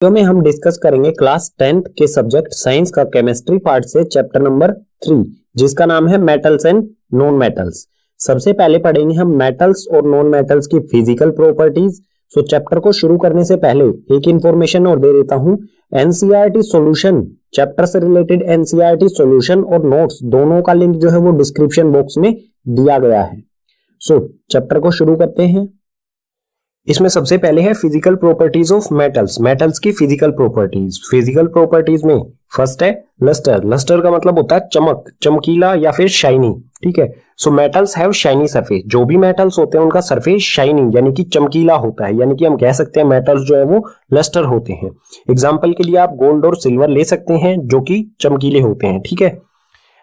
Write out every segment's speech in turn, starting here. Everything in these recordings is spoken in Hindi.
तो में हम डिस्कस करेंगे क्लास 10th के सब्जेक्ट साइंस का केमिस्ट्री पार्ट से चैप्टर नंबर 3 जिसका नाम है मेटल्स एंड नॉन मेटल्स। सबसे पहले पढ़ेंगे हम मेटल्स और नॉन मेटल्स की फिजिकल प्रॉपर्टीज। सो चैप्टर को शुरू करने से पहले एक इंफॉर्मेशन और दे देता हूं। एनसीईआरटी सॉल्यूशन चैप्टर से रिलेटेड एनसीईआरटी सॉल्यूशन और नोट्स दोनों का लिंक जो है वो डिस्क्रिप्शन बॉक्स में दिया गया है। सो चैप्टर को शुरू करते हैं। इसमें सबसे पहले है physical properties of metals. Metals की फिजिकल प्रॉपर्टीज। फिजिकल प्रॉपर्टीज में फर्स्ट है लस्टर। लस्टर का मतलब होता है चमक, चमकीला या फिर शाइनी। ठीक है, so metals have shiny surface. जो भी मेटल्स होते हैं उनका सरफेस शाइनी यानी कि चमकीला होता है, यानी कि हम कह सकते हैं मेटल्स जो है वो लस्टर होते हैं। एग्जाम्पल के लिए आप गोल्ड और सिल्वर ले सकते हैं जो कि चमकीले होते हैं। ठीक है,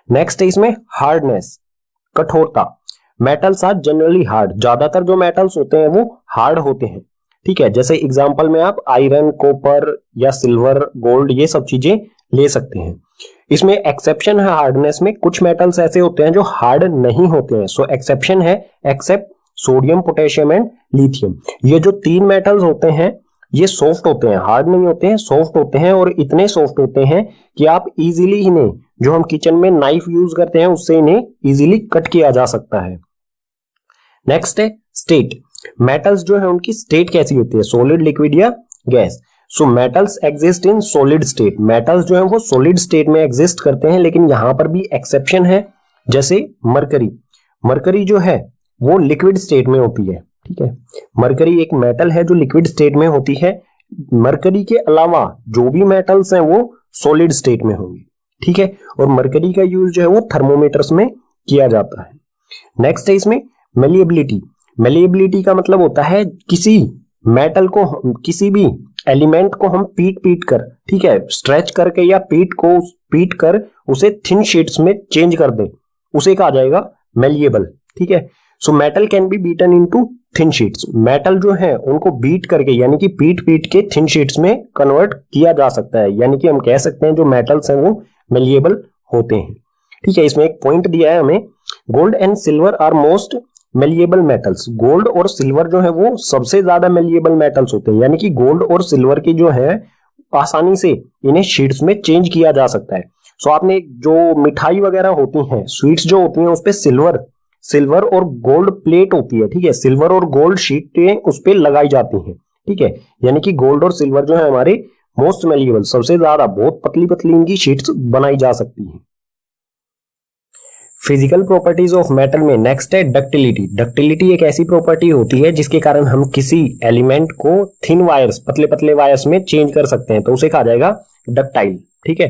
नेक्स्ट है इसमें हार्डनेस, कठोरता। Metals are generally hard. ज्यादातर जो मेटल्स होते हैं वो हार्ड होते हैं। ठीक है, जैसे एग्जांपल में आप आयरन, कॉपर या सिल्वर, गोल्ड ये सब चीजें ले सकते हैं। इसमें एक्सेप्शन है हार्डनेस में। कुछ मेटल्स ऐसे होते हैं जो हार्ड नहीं होते हैं। सो एक्सेप्शन है except sodium, potassium and lithium. ये जो तीन मेटल्स होते हैं ये सॉफ्ट होते हैं, हार्ड नहीं होते हैं, सॉफ्ट होते हैं। और इतने सॉफ्ट होते हैं कि आप इजीली इन्हें, जो हम किचन में नाइफ यूज करते हैं उससे इन्हें इजीली कट किया जा सकता है। नेक्स्ट है स्टेट। मेटल्स जो है उनकी स्टेट कैसी होती है, सॉलिड, लिक्विड या gas. So metals exist in solid state. Metals जो है वो सॉलिड स्टेट में एग्जिस्ट करते हैं, लेकिन यहां पर भी एक्सेप्शन है। जैसे मरकरी, मरकरी जो है वो लिक्विड स्टेट में होती है। ठीक है, मरकरी एक मेटल है जो लिक्विड स्टेट में होती है। मरकरी के अलावा जो भी मेटल्स हैं वो सॉलिड स्टेट में होंगे। ठीक है, और मरकरी का यूज जो है वो थर्मोमीटर्स में किया जाता है। नेक्स्ट है इसमें मेलिएबिलिटी। मेलिएबिलिटी का मतलब होता है किसी मेटल को, किसी भी एलिमेंट को हम पीट कर, ठीक है, स्ट्रेच करके या पीट कर उसे थिन शीट्स में चेंज कर दे, उसे कहा जाएगा मेलिएबल। ठीक है, so metal can B beaten into thin sheets. Metal जो है उनको बीट करके यानी कि पीट के थिन शीट्स में कन्वर्ट किया जा सकता है, यानी कि हम कह सकते हैं जो मेटल्स हैं वो मेलिएबल होते हैं। ठीक है, इसमें एक पॉइंट दिया है हमें, gold and silver are most malleable metals. Gold और सिल्वर जो है वो सबसे ज्यादा मेलिएबल मेटल्स होते हैं, यानी कि गोल्ड और सिल्वर की जो है आसानी से इन्हें शीट्स में चेंज किया जा सकता है। सो आपने जो मिठाई वगैरह होती हैं, स्वीट्स जो होती हैं, उस पे सिल्वर और गोल्ड प्लेट होती है। ठीक है, सिल्वर और गोल्ड शीटें उस पे लगाई जाती हैं। ठीक है, यानी कि गोल्ड और सिल्वर जो है हमारे मोस्ट मेलिएबल, सबसे ज्यादा, बहुत पतली पतली इनकी शीट्स बनाई जा सकती हैं। फिजिकल प्रॉपर्टीज ऑफ मेटल में नेक्स्ट है डक्टिलिटी। डक्टिलिटी एक ऐसी प्रॉपर्टी होती है जिसके कारण हम किसी एलिमेंट को थिन वायर्स, पतले पतले वायर्स में चेंज कर सकते हैं, तो उसे कहा जाएगा डक्टाइल। ठीक है,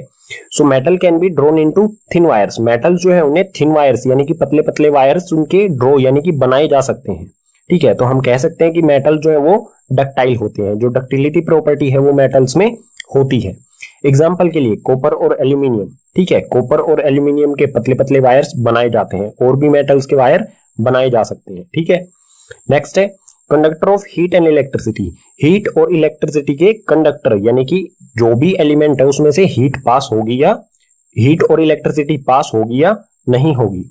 so metal can B drone into thin wires. Metal जो है उन्हें थिन वायर्स यानी कि पतले पतले वायर्स उनके ड्रो यानी कि बनाए जा सकते हैं। ठीक है, तो हम कह सकते हैं कि मेटल जो है वो डक्टाइल होते हैं। जो डक्टिलिटी प्रॉपर्टी है वो मेटल्स में होती है। एग्जाम्पल के लिए कॉपर और एल्यूमिनियम। ठीक है, कॉपर और एल्यूमिनियम के पतले पतले वायर्स बनाए जाते हैं, और भी मेटल्स के वायर बनाए जा सकते हैं। ठीक है, नेक्स्ट है conductor of heat and electricity. Heat और इलेक्ट्रिसिटी के कंडक्टर, यानी कि जो भी एलिमेंट है उसमें से हीट पास होगी या हीट और इलेक्ट्रिसिटी पास होगी या नहीं होगी।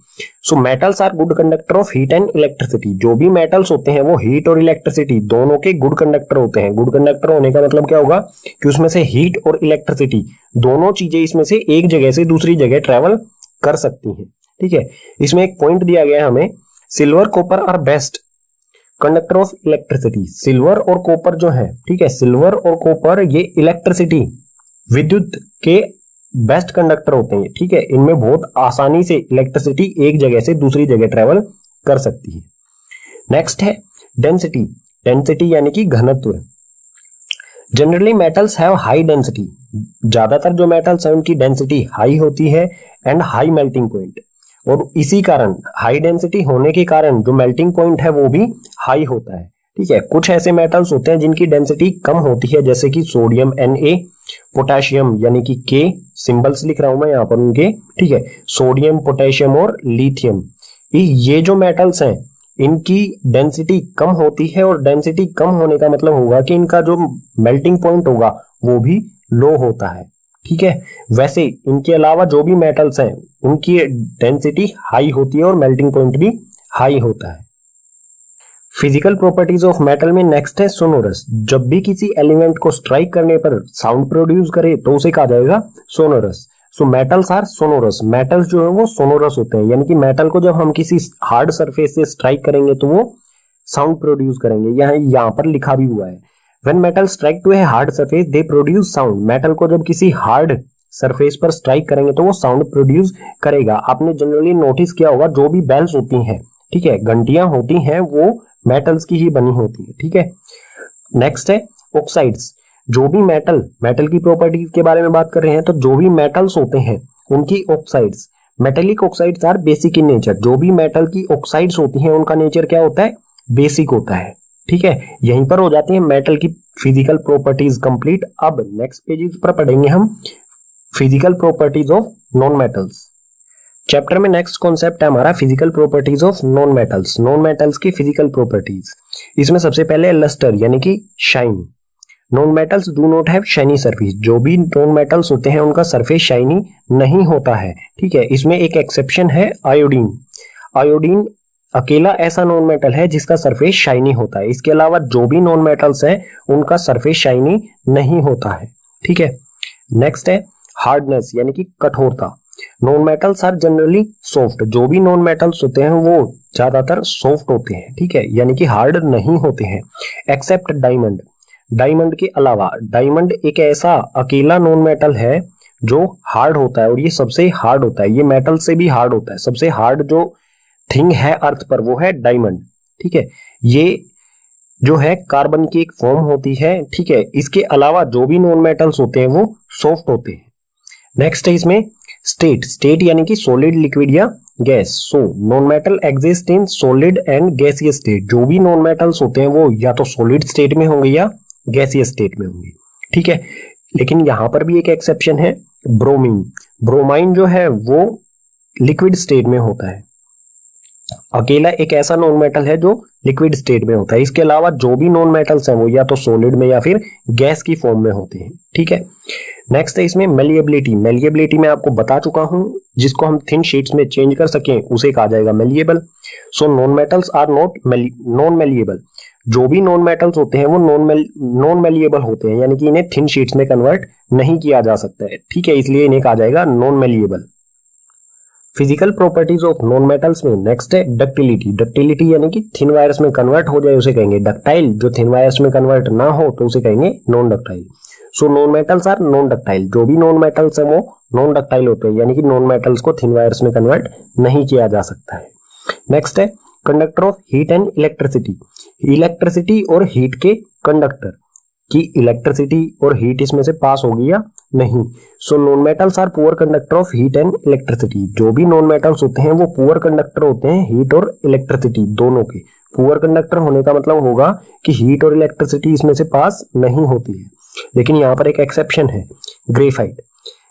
So metals are good conductor of heat and electricity. जो भी मेटल्स होते हैं वो हीट और इलेक्ट्रिसिटी दोनों के गुड कंडक्टर होते हैं। गुड कंडक्टर होने का मतलब क्या होगा कि उसमें से हीट और इलेक्ट्रिसिटी दोनों चीजें इसमें से एक जगह से दूसरी जगह ट्रेवल कर सकती हैं। ठीक है, इसमें एक पॉइंट दिया गया है हमें, silver copper are best conductor of electricity. Silver और कॉपर जो है, ठीक है, सिल्वर और कॉपर ये इलेक्ट्रिसिटी, विद्युत के बेस्ट कंडक्टर होते हैं। ठीक है, इनमें बहुत आसानी से इलेक्ट्रिसिटी एक जगह से दूसरी जगह ट्रेवल कर सकती है। नेक्स्ट है डेंसिटी। डेंसिटी यानी कि घनत्व। Generally metals have high density. ज्यादातर जो मेटल्स हैं उनकी डेंसिटी हाई होती है एंड हाई मेल्टिंग पॉइंट, और इसी कारण हाई डेंसिटी होने के कारण जो मेल्टिंग पॉइंट है वो भी हाई होता है। ठीक है, कुछ ऐसे मेटल्स होते हैं जिनकी डेंसिटी कम होती है, जैसे कि सोडियम Na, पोटेशियम यानी कि K, सिंबल्स लिख रहा हूं मैं यहां पर उनके। ठीक है, सोडियम, पोटेशियम और लिथियम, ये जो मेटल्स हैं इनकी डेंसिटी कम होती है, और डेंसिटी कम होने का मतलब होगा कि इनका जो मेल्टिंग पॉइंट होगा वो भी लो होता है। ठीक है, वैसे इनके अलावा जो भी मेटल्स हैं उनकी डेंसिटी हाई होती है और मेल्टिंग पॉइंट भी हाई होता है। फिजिकल प्रॉपर्टीज ऑफ मेटल में नेक्स्ट है सोनोरस। जब भी किसी एलिमेंट को स्ट्राइक करने पर साउंड प्रोड्यूस करे तो उसे कहा जाएगा sonorous. So metals are sonorous. Metals जो है वो सोनोरस होते हैं, यानी कि मेटल को जब हम किसी हार्ड सरफेस से स्ट्राइक करेंगे तो वो साउंड प्रोड्यूस करेंगे। यहाँ पर लिखा भी हुआ है, when metal strike to a hard surface they produce sound. Metal को जब किसी हार्ड सरफेस पर स्ट्राइक करेंगे तो वो साउंड प्रोड्यूस करेगा। आपने जनरली नोटिस किया होगा जो भी बेल्स होती हैं, ठीक है, घंटियां होती हैं, वो मेटल्स की ही बनी होती है, ठीक है। नेक्स्ट है ऑक्साइड्स। जो भी मेटल की प्रॉपर्टीज के बारे में बात कर रहे हैं, तो जो भी मेटल्स होते हैं उनकी oxides, metallic oxides are basic in nature. जो भी मेटल की ऑक्साइड्स होती हैं उनका नेचर क्या होता है, बेसिक होता है, ठीक है। यहीं पर हो जाती है मेटल की फिजिकल प्रॉपर्टीज कंप्लीट। अब नेक्स्ट पेजेस पर पढ़ेंगे हम physical properties of non metals. Chapter में नेक्स्ट कॉन्सेप्ट है हमारा physical properties of non metals. Non metals की फिजिकल प्रॉपर्टीज, इसमें सबसे पहले लस्टर यानी कि shine. Non metals do not have shiny surface. जो भी नॉन मेटल्स होते हैं उनका सरफेस शाइनी नहीं होता है, ठीक है। इसमें एक एक्सेप्शन है आयोडीन। आयोडीन अकेला ऐसा नॉन मेटल है जिसका सरफेस शाइनी होता है। इसके अलावा जो भी नॉन मेटल्स है उनका सरफेस शाइनी नहीं होता है, ठीक है। नेक्स्ट है हार्डनेस यानी कि कठोरता। Non metals are generally soft. जो भी नॉन मेटल्स होते हैं वो ज्यादातर सॉफ्ट होते हैं, ठीक है, यानी कि हार्ड नहीं होते हैं, एक्सेप्ट डायमंड। डायमंड के अलावा, डायमंड एक ऐसा अकेला नॉन मेटल है जो हार्ड होता है, और ये सबसे हार्ड होता है, ये मेटल से भी हार्ड होता है। सबसे हार्ड जो थिंग है अर्थ पर वो है डायमंड, ठीक है। ये जो है कार्बन की एक फॉर्म होती है, ठीक है। इसके अलावा जो भी नॉन मेटल्स होते हैं वो सॉफ्ट होते हैं। नेक्स्ट है इसमें स्टेट यानी कि सॉलिड, लिक्विड या gas. So non metal exist in solid and gaseous state. जो भी नॉन मेटल्स होते हैं वो या तो सॉलिड स्टेट में होंगे या गैसियस स्टेट में होंगे, ठीक है। लेकिन यहां पर भी एक एक्सेप्शन है, ब्रोमीन। ब्रोमाइन जो है वो लिक्विड स्टेट में होता है। अकेला एक ऐसा नॉन मेटल है जो लिक्विड स्टेट में होता है। इसके अलावा जो भी नॉन मेटल्स हैं वो या तो सॉलिड में या फिर गैस की फॉर्म में होते हैं, ठीक है। नेक्स्ट है इसमें मेलिएबिलिटी। मेलिएबिलिटी मैं आपको बता चुका हूं, जिसको हम थिन शीट्स में चेंज कर सकें उसे कहा जाएगा malleable. So non metals are non malleable. जो भी नॉन मेटल्स होते हैं वो नॉन मेलिएबल होते हैं, यानी कि इन्हें थिन शीट्स में कन्वर्ट नहीं किया जा सकता है, ठीक है, इसलिए इन्हें कहा जाएगा non malleable. Physical properties of non metals में नेक्स्ट है डक्टिलिटी। डक्टिलिटी यानी कि थिन वायर्स में कन्वर्ट हो जाए उसे कहेंगे डक्टाइल। जो थिन वायर्स में कन्वर्ट ना हो तो उसे कहेंगे non ductile. So non metals are non ductile. जो भी नॉन मेटल्स है वो नॉन डक्टाइल होते हैं, यानी कि नॉन मेटल्स को थिन वायर्स में कन्वर्ट नहीं किया जा सकता है। नेक्स्ट है conductor of heat and electricity. Electricity और हीट के कंडक्टर की इलेक्ट्रिसिटी और हीट इसमें से पास होगी या नहीं। So non metals are poor conductor of heat and electricity. जो भी नॉन मेटल्स होते हैं वो पुअर कंडक्टर होते हैं हीट और इलेक्ट्रिसिटी दोनों के। पुअर कंडक्टर होने का मतलब होगा कि हीट और इलेक्ट्रिसिटी इसमें से पास नहीं होती है। लेकिन यहाँ पर एक एक्सेप्शन है, ग्रेफाइट।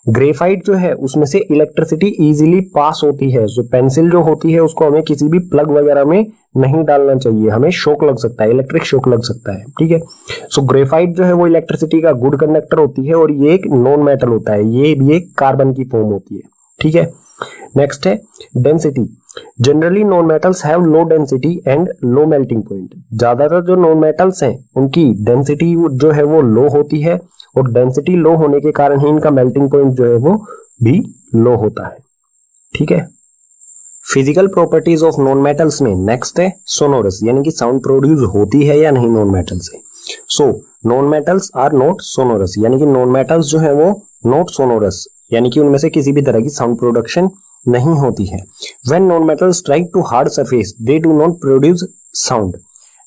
ग्रेफाइट जो है उसमें से इलेक्ट्रिसिटी इजीली पास होती है। जो पेंसिल जो होती है उसको हमें किसी भी प्लग वगैरह में नहीं डालना चाहिए, हमें शॉक लग सकता है, इलेक्ट्रिक शॉक लग सकता है, ठीक है। सो ग्रेफाइट जो है वो इलेक्ट्रिसिटी का गुड कंडक्टर होती है, और ये एक नॉन मेटल होता है, ये भी एक कार्बन की फॉर्म होती है, ठीक है। नेक्स्ट है density. Generally non metals have low density and low melting point. ज्यादातर जो नॉन मेटल्स हैं उनकी डेंसिटी जो है वो लो होती है, और डेंसिटी लो होने के कारण ही इनका मेल्टिंग पॉइंट जो है वो भी लो होता है, ठीक है। Physical properties of non metals में नेक्स्ट है सोनोरस, यानी कि साउंड प्रोड्यूस होती है या नहीं नॉन मेटल से। So non metals are not sonorous, यानी कि नॉन मेटल्स जो है वो नॉट सोनोरस, यानी कि उनमें से किसी भी तरह की साउंड प्रोडक्शन नहीं होती है। When non metal strike to hard surface they do not produce sound.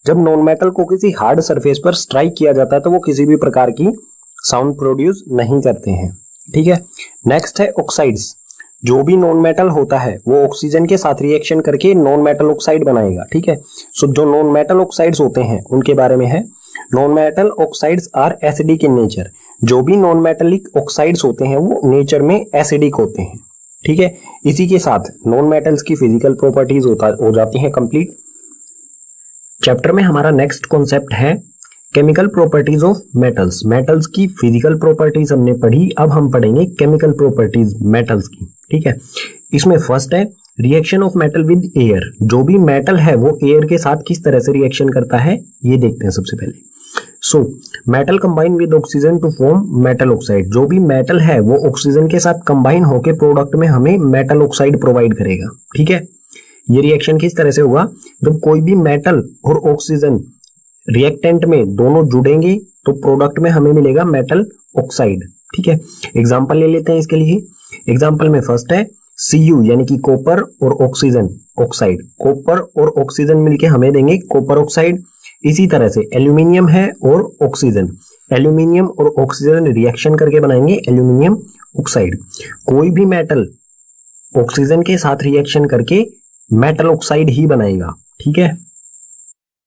जब नॉन मेटल को किसी हार्ड सरफेस पर स्ट्राइक किया जाता है तो वो किसी भी प्रकार की साउंड प्रोड्यूस नहीं करते हैं, ठीक है। नेक्स्ट है ऑक्साइड्स। जो भी नॉन मेटल होता है वो ऑक्सीजन के साथ रिएक्शन करके नॉन मेटल ऑक्साइड बनाएगा, ठीक है। सो जो नॉन मेटल ऑक्साइड्स होते हैं उनके बारे में है, non metal oxides are acidic in nature. जो भी नॉन मेटेलिक ऑक्साइड्स होते हैं वो नेचर में एसिडिक होते हैं, ठीक है। इसी के साथ नॉन मेटल्स की फिजिकल प्रॉपर्टीज हो जाती हैं कंप्लीट। चैप्टर में हमारा नेक्स्ट कॉन्सेप्ट है chemical properties of metals. Metals की फिजिकल प्रॉपर्टीज हमने पढ़ी, अब हम पढ़ेंगे केमिकल प्रॉपर्टीज मेटल्स की, ठीक है। इसमें फर्स्ट है reaction of metal with air, जो भी मेटल है वो एयर के साथ किस तरह से रिएक्शन करता है ये देखते हैं सबसे पहले। So metal combine with oxygen to form metal oxide, जो भी मेटल है वो ऑक्सीजन के साथ कंबाइन होकर प्रोडक्ट में हमें मेटल ऑक्साइड प्रोवाइड करेगा। ठीक है, ये रिएक्शन किस तरह से होगा, जब कोई भी मेटल और ऑक्सीजन रिएक्टेंट में दोनों जुड़ेंगे तो प्रोडक्ट में हमें मिलेगा मेटल ऑक्साइड। ठीक है, एग्जांपल ले लेते हैं इसके लिए। एग्जांपल में फर्स्ट है Cu यानी कि कॉपर और ऑक्सीजन ऑक्साइड, कॉपर और ऑक्सीजन मिलके हमें देंगे कॉपर ऑक्साइड। इसी तरह से एल्यूमिनियम है और ऑक्सीजन, एल्यूमिनियम और ऑक्सीजन रिएक्शन करके बनाएंगे एल्यूमिनियम ऑक्साइड। कोई भी मेटल ऑक्सीजन के साथ रिएक्शन करके मेटल ऑक्साइड ही बनाएगा। ठीक है,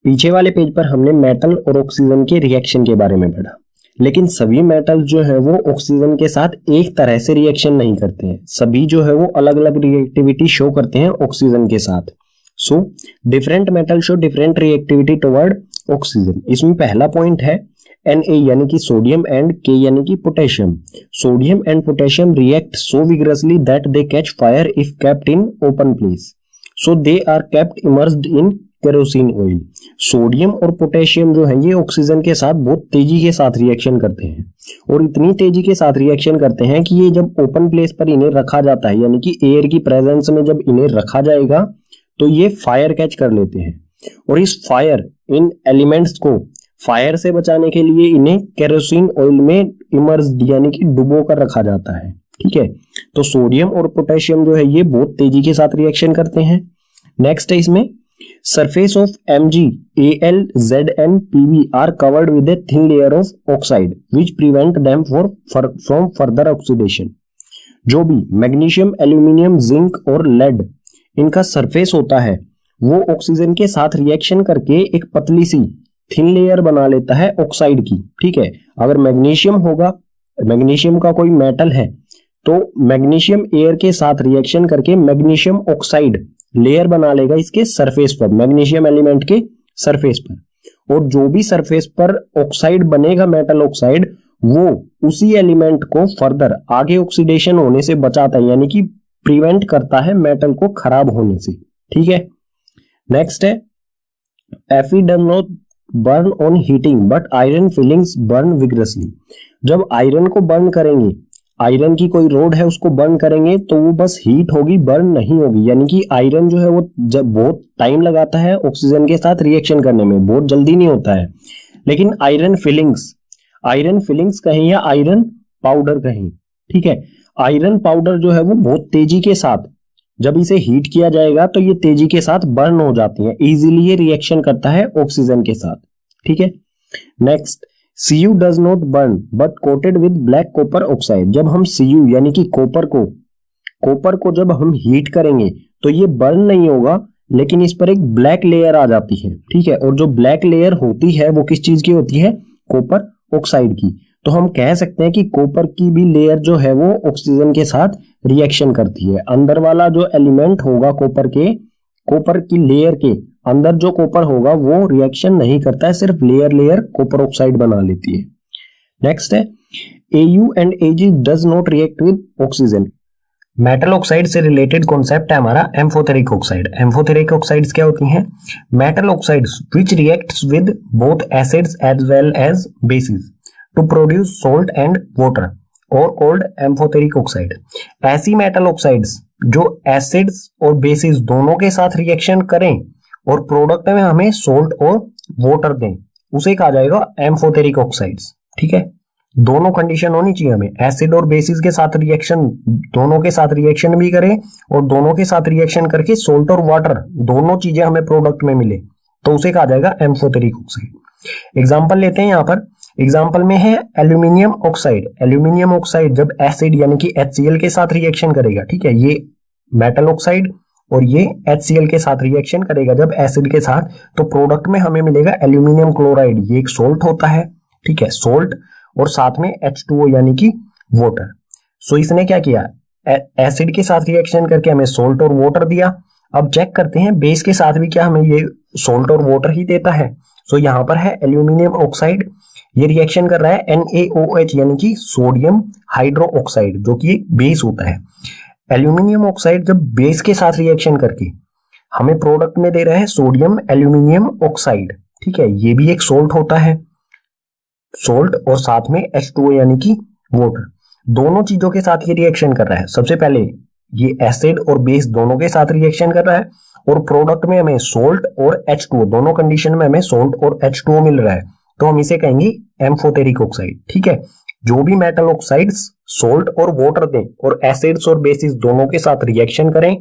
पीछे वाले पेज पर हमने मेटल और ऑक्सीजन के रिएक्शन के बारे में पढ़ा, लेकिन सभी मेटल जो है वो ऑक्सीजन के साथ एक तरह से रिएक्शन नहीं करते हैं, सभी जो है वो अलग अलग रिएक्टिविटी शो करते हैं ऑक्सीजन के साथ। So different metal show different reactivity toward oxygen. इसमें पहला पॉइंट है Na यानी कि सोडियम एंड K यानी कि potassium. Sodium and potassium react so vigorously that they catch fire if kept in open place, so they are kept immersed in kerosene oil. Sodium और पोटेशियम जो है ये ऑक्सीजन के साथ बहुत तेजी के साथ रिएक्शन करते हैं, और इतनी तेजी के साथ रिएक्शन करते हैं कि ये जब ओपन प्लेस पर इन्हें रखा जाता है, यानी कि एयर की प्रेजेंस में जब इन्हें रखा जाएगा तो ये फायर कैच कर लेते हैं, और इस फायर इन एलिमेंट्स को फायर से बचाने के लिए इन्हें केरोसिन ऑयल में इमर्स्ड यानी कि डुबो कर रखा जाता है। ठीक है, तो सोडियम और पोटेशियम जो है ये बहुत तेजी के साथ रिएक्शन करते हैं। नेक्स्ट है इसमें surface of Mg, Al, Zn, Pb are covered with a thin layer of oxide which prevent them from further oxidation। जो भी मैग्नीशियम, एल्यूमिनियम, जिंक और लेड इनका सरफेस होता है वो ऑक्सीजन के साथ रिएक्शन करके एक पतली सी थिन लेयर बना लेता है ऑक्साइड की। ठीक है, अगर मैग्नीशियम होगा, मैग्नीशियम का कोई मेटल है तो मैग्नीशियम एयर के साथ रिएक्शन करके मैग्नीशियम ऑक्साइड लेयर बना लेगा इसके सरफेस पर, मैग्नीशियम एलिमेंट के सरफेस पर, और जो भी सरफेस पर ऑक्साइड बनेगा मेटल ऑक्साइड वो उसी एलिमेंट को फर्दर आगे ऑक्सीडेशन होने से बचाता है, यानी कि प्रिवेंट करता है मेटल को खराब होने से। ठीक है, नेक्स्ट है Fe does not burn on heating but iron filings burn vigorously। जब आयरन को बर्न करेंगे, आयरन की कोई रोड है उसको बर्न करेंगे तो वो बस हीट होगी, बर्न नहीं होगी, यानी कि आयरन जो है वो जब बहुत टाइम लगाता है ऑक्सीजन के साथ रिएक्शन करने में, बहुत जल्दी नहीं होता है। लेकिन आयरन फिलिंग्स कहें या आयरन पाउडर कहें, ठीक है, आयरन पाउडर जो है वो बहुत तेजी के साथ जब इसे हीट किया जाएगा तो ये तेजी के साथ बर्न हो जाती है, इजीली ये रिएक्शन करता है ऑक्सीजन के साथ। ठीक है, next Cu does not burn but coated with black copper oxide। जब हम Cu यानी कि कॉपर को जब हम हीट करेंगे तो ये बर्न नहीं होगा, लेकिन इस पर एक ब्लैक लेयर आ जाती है। ठीक है, और जो ब्लैक लेयर होती है वो किस चीज की होती है, कॉपर ऑक्साइड की। तो हम कह सकते हैं कि कॉपर की भी लेयर जो है वो ऑक्सीजन के साथ रिएक्शन करती है। अंदर वाला जो एलिमेंट होगा कॉपर की लेयर के अंदर जो कॉपर होगा वो रिएक्शन नहीं करता है, सिर्फ लेयर कॉपर ऑक्साइड बना लेती है। नेक्स्ट है Au and Ag does not react with oxygen. Metal oxide से रिलेटेड कॉन्सेप्ट है हमारा एम्फोथेरिक ऑक्साइड। एम्फोथेरिक ऑक्साइड्स क्या होती हैं, metal oxides which reacts with both acids as well as bases to produce salt and water और कॉल्ड एम्फोथेरिक ऑक्साइड। ऐसी मेटल ऑक्साइड्स जो एसिड्स और बेसिस दोनों के साथ रिएक्शन करें और प्रोडक्ट में हमें सोल्ट और वाटर दें, उसे कहा जाएगा एम्फोथेरिक ऑक्साइड्स। ठीक है, दोनों कंडीशन होनी चाहिए हमें, एसिड और बेसिस के साथ रिएक्शन, दोनों के साथ रिएक्शन भी करें और दोनों के साथ रिएक्शन करके सोल्ट और वाटर दोनों चीजें हमें प्रोडक्ट में मिले तो उसे कहा जाएगा एम्फोथेरिक ऑक्साइड। एग्जाम्पल लेते हैं यहाँ पर, एग्जाम्पल में है एल्यूमिनियम ऑक्साइड। एल्यूमिनियम ऑक्साइड जब एसिड यानी कि HCl के साथ रिएक्शन करेगा, ठीक है, ये मेटल ऑक्साइड और ये HCl के साथ रिएक्शन करेगा जब एसिड के साथ, तो प्रोडक्ट में हमें मिलेगा एल्यूमिनियम क्लोराइड। ये एक सोल्ट होता है, ठीक है, सोल्ट, और साथ में H2O यानी कि वाटर। सो इसने क्या किया, एसिड के साथ रिएक्शन करके हमें सोल्ट और वाटर दिया। अब चेक करते हैं बेस के साथ भी क्या हमें ये सोल्ट और वाटर ही देता है। सो यहाँ पर है एल्यूमिनियम ऑक्साइड, ये रिएक्शन कर रहा है NaOH यानी कि सोडियम हाइड्रो ऑक्साइड, जो कि एक बेस होता है। एल्यूमिनियम ऑक्साइड जब बेस के साथ रिएक्शन करके हमें प्रोडक्ट में दे रहा है सोडियम एल्यूमिनियम ऑक्साइड, ठीक है, ये भी एक सोल्ट होता है, सोल्ट, और साथ में H2O यानी कि वाटर, दोनों चीजों के साथ ये रिएक्शन कर रहा है। सबसे पहले ये एसिड और बेस दोनों के साथ रिएक्शन कर रहा है और प्रोडक्ट में हमें सोल्ट और H2O, दोनों कंडीशन में हमें सोल्ट और H2O मिल रहा है, तो हम इसे कहेंगे एम्फोटेरिक ऑक्साइड, ठीक है। जो भी मेटल ऑक्साइड्स सोल्ट और वाटर दें और एसिड्स और बेसिस दोनों के साथ रिएक्शन करें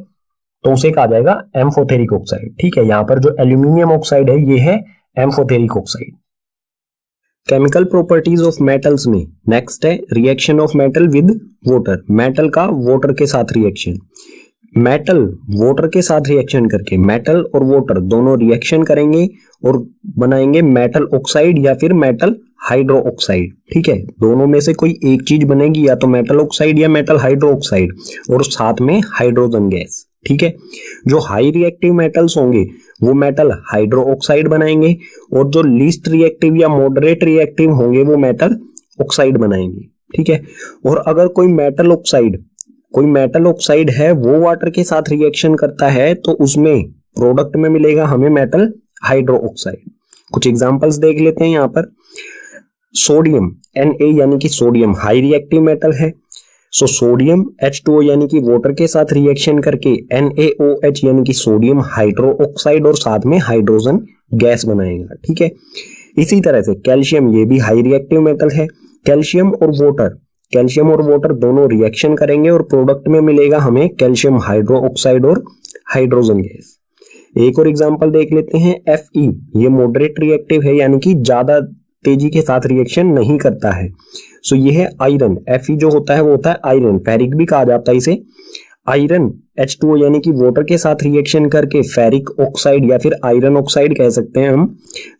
तो उसे कहा जाएगा एम्फोटेरिक ऑक्साइड, ठीक है। यहां पर जो एल्यूमिनियम ऑक्साइड है ये है amphoteric oxide. Chemical properties of metals में नेक्स्ट है reaction of metal with water, metal का वाटर के साथ रिएक्शन। मेटल वाटर के साथ रिएक्शन करके मेटल और वाटर दोनों रिएक्शन करेंगे और बनाएंगे मेटल ऑक्साइड या फिर मेटल हाइड्रो ऑक्साइड, ठीक है। दोनों में से कोई एक चीज बनेगी, या तो मेटल ऑक्साइड या मेटल हाइड्रो ऑक्साइड, और साथ में हाइड्रोजन गैस, ठीक है। जो हाई रिएक्टिव मेटल्स होंगे वो मेटल हाइड्रो ऑक्साइड बनाएंगे और जो लीस्ट रिएक्टिव या मॉडरेट रिएक्टिव होंगे वो मेटल ऑक्साइड बनाएंगे, ठीक है। और अगर कोई मेटल ऑक्साइड है वो वाटर के साथ रिएक्शन करता है तो उसमें प्रोडक्ट में मिलेगा हमें मेटल हाइड्रो ऑक्साइड। कुछ एग्जांपल्स देख लेते हैं यहाँ पर। सोडियम Na यानी कि सोडियम हाई रिएक्टिव मेटल है, सो सोडियम H2O यानी कि वाटर के साथ रिएक्शन करके NaOH यानी कि सोडियम हाइड्रो ऑक्साइड और साथ में हाइड्रोजन गैस बनाएगा, ठीक है। इसी तरह से कैल्शियम, ये भी हाई रिएक्टिव मेटल है। कैल्शियम और वाटर दोनों रिएक्शन करेंगे और प्रोडक्ट में मिलेगा हमें कैल्शियम हाइड्रो ऑक्साइड और हाइड्रोजन गैस। एक और एग्जांपल देख लेते हैं। Fe, ये मॉडरेट रिएक्टिव है यानी कि ज्यादा तेजी के साथ रिएक्शन नहीं करता है। सो ये है आयरन। Fe जो होता है वो होता है आयरन, फेरिक भी कहा जाता है इसे। आयरन H2O यानी कि वाटर के साथ रिएक्शन करके फेरिक ऑक्साइड या फिर आयरन ऑक्साइड कह सकते हैं हम,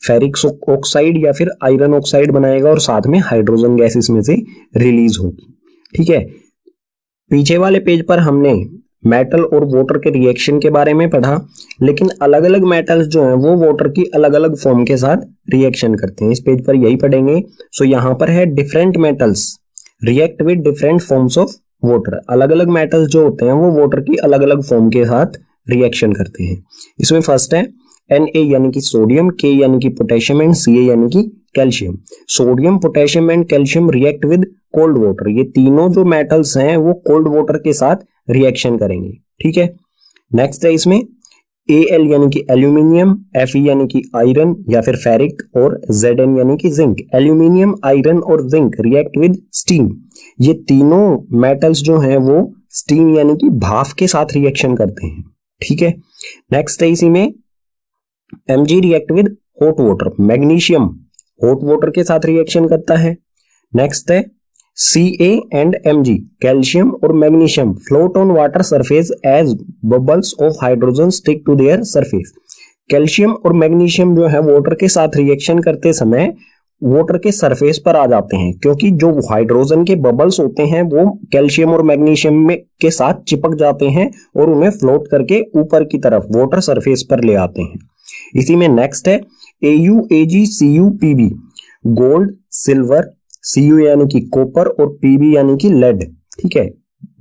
फेरिक ऑक्साइड या फिर आयरन ऑक्साइड बनाएगा और साथ में हाइड्रोजन गैस इसमें से रिलीज होगी, ठीक है। पीछे वाले पेज पर हमने मेटल और वाटर के रिएक्शन के बारे में पढ़ा, लेकिन अलग अलग मेटल्स जो हैं वो वाटर की अलग अलग फॉर्म के साथ रिएक्शन करते हैं। इस पेज पर यही पढ़ेंगे। सो यहाँ पर है different metals react with different forms of water. अलग अलग मेटल्स जो होते हैं वो वाटर की अलग अलग फॉर्म के साथ रिएक्शन करते हैं। इसमें फर्स्ट है Na यानी कि सोडियम, K यानी कि पोटेशियम एंड Ca यानी कि calcium. Sodium, potassium and calcium react with cold water. ये तीनों जो मेटल्स हैं वो कोल्ड वाटर के साथ रिएक्शन करेंगे, ठीक है। नेक्स्ट है इसमें Al यानी कि एल्यूमिनियम, Fe यानी कि आयरन या फिर फेरिक, और Zn यानी कि जिंक। एल्यूमिनियम, आयरन और जिंक रिएक्ट विद स्टीम। ये तीनों मेटल्स जो हैं वो स्टीम यानी कि भाप के साथ रिएक्शन करते हैं, ठीक है। नेक्स्ट है इसी में Mg react with hot water. Magnesium hot water के साथ रिएक्शन करता है। नेक्स्ट है Ca एंड Mg, कैल्शियम और magnesium float on water surface as bubbles of hydrogen stick to their surface. Calcium और मैग्नीशियम जो है वाटर के साथ रिएक्शन करते समय वाटर के सरफेस पर आ जाते हैं, क्योंकि जो हाइड्रोजन के बबल्स होते हैं वो कैल्शियम और मैग्नीशियम में के साथ चिपक जाते हैं और उन्हें फ्लोट करके ऊपर की तरफ वाटर सरफेस पर ले आते हैं। इसी में नेक्स्ट है Au, Ag, Cu, Pb, gold, silver, Cu यानी कि कॉपर और Pb यानी कि लेड, ठीक है।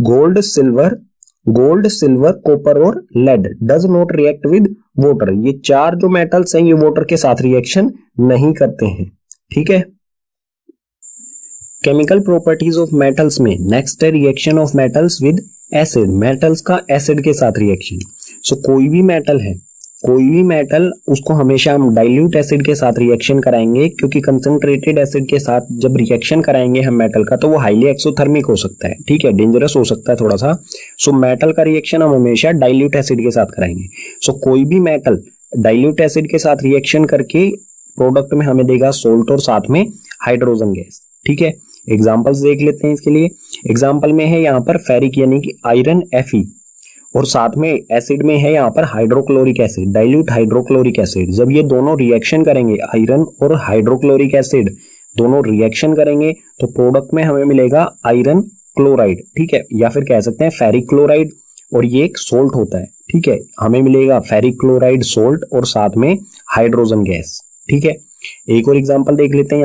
गोल्ड, सिल्वर, कॉपर और lead does not react with water. ये चार जो मेटल्स हैं ये वाटर के साथ रिएक्शन नहीं करते हैं, ठीक है। केमिकल प्रॉपर्टीज ऑफ मेटल्स में नेक्स्ट है reaction of metals with acid. Metals का एसिड के साथ रिएक्शन। सो कोई भी मेटल उसको हमेशा हम डाइल्यूट एसिड के साथ रिएक्शन कराएंगे, क्योंकि कंसंट्रेटेड एसिड के साथ जब रिएक्शन कराएंगे हम मेटल का तो वो हाईली एक्सोथर्मिक हो सकता है, ठीक है, डेंजरस हो सकता है थोड़ा सा। सो मेटल का रिएक्शन हम हमेशा डाइल्यूट एसिड के साथ कराएंगे। सो कोई भी मेटल डाइल्यूट एसिड के साथ रिएक्शन करके प्रोडक्ट में हमें देगा सोल्ट और साथ में हाइड्रोजन गैस, ठीक है। एग्जांपल्स देख लेते हैं इसके लिए। एग्जांपल में है यहाँ पर फेरिक यानी कि आयरन Fe, और साथ में एसिड में है यहाँ पर hydrochloric acid, dilute hydrochloric acid. जब ये दोनों रिएक्शन करेंगे, आयरन और हाइड्रोक्लोरिक एसिड दोनों रिएक्शन करेंगे तो प्रोडक्ट में हमें मिलेगा आयरन क्लोराइड, ठीक है, या फिर कह सकते हैं फेरिक क्लोराइड, और ये एक सोल्ट होता है, ठीक है। हमें मिलेगा फेरिक क्लोराइड सोल्ट और साथ में हाइड्रोजन गैस, ठीक है। एक और एग्जांपल देख लेते हैं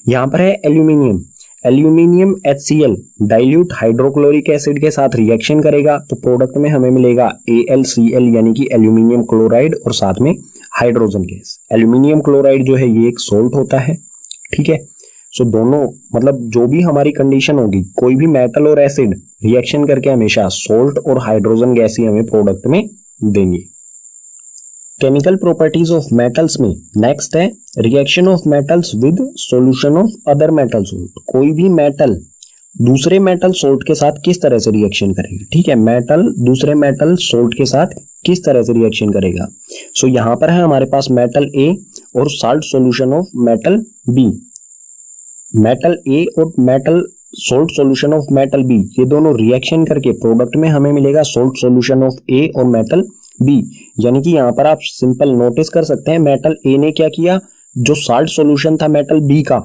यहाँ पर है aluminium. Aluminium HCl dilute hydrochloric acid के साथ रिएक्शन करेगा तो प्रोडक्ट में हमें मिलेगा AlCl यानी कि एल्यूमिनियम क्लोराइड और साथ में हाइड्रोजन गैस। एल्यूमिनियम क्लोराइड जो है ये एक सोल्ट होता है, ठीक है। सो दोनों मतलब जो भी हमारी कंडीशन होगी, कोई भी मेटल और एसिड रिएक्शन करके हमेशा सोल्ट और हाइड्रोजन गैस ही हमें प्रोडक्ट में देंगे। केमिकल प्रॉपर्टीज ऑफ मेटल्स में नेक्स्ट है reaction of metals with solution of other metal salt. कोई भी मेटल दूसरे मेटल सोल्ट के साथ किस तरह से रिएक्शन करेगा, ठीक है। मेटल दूसरे मेटल सोल्ट के साथ किस तरह से रिएक्शन करेगा। सो यहां पर है हमारे पास मेटल A और salt solution of metal B। Metal A और metal salt solution of metal B, ये दोनों रिएक्शन करके प्रोडक्ट में हमें मिलेगा सोल्ट सॉल्यूशन ऑफ A और मेटल B। यानी कि यहां पर आप सिंपल नोटिस कर सकते हैं, मेटल A ने क्या किया, जो साल्ट सॉल्यूशन था मेटल B का,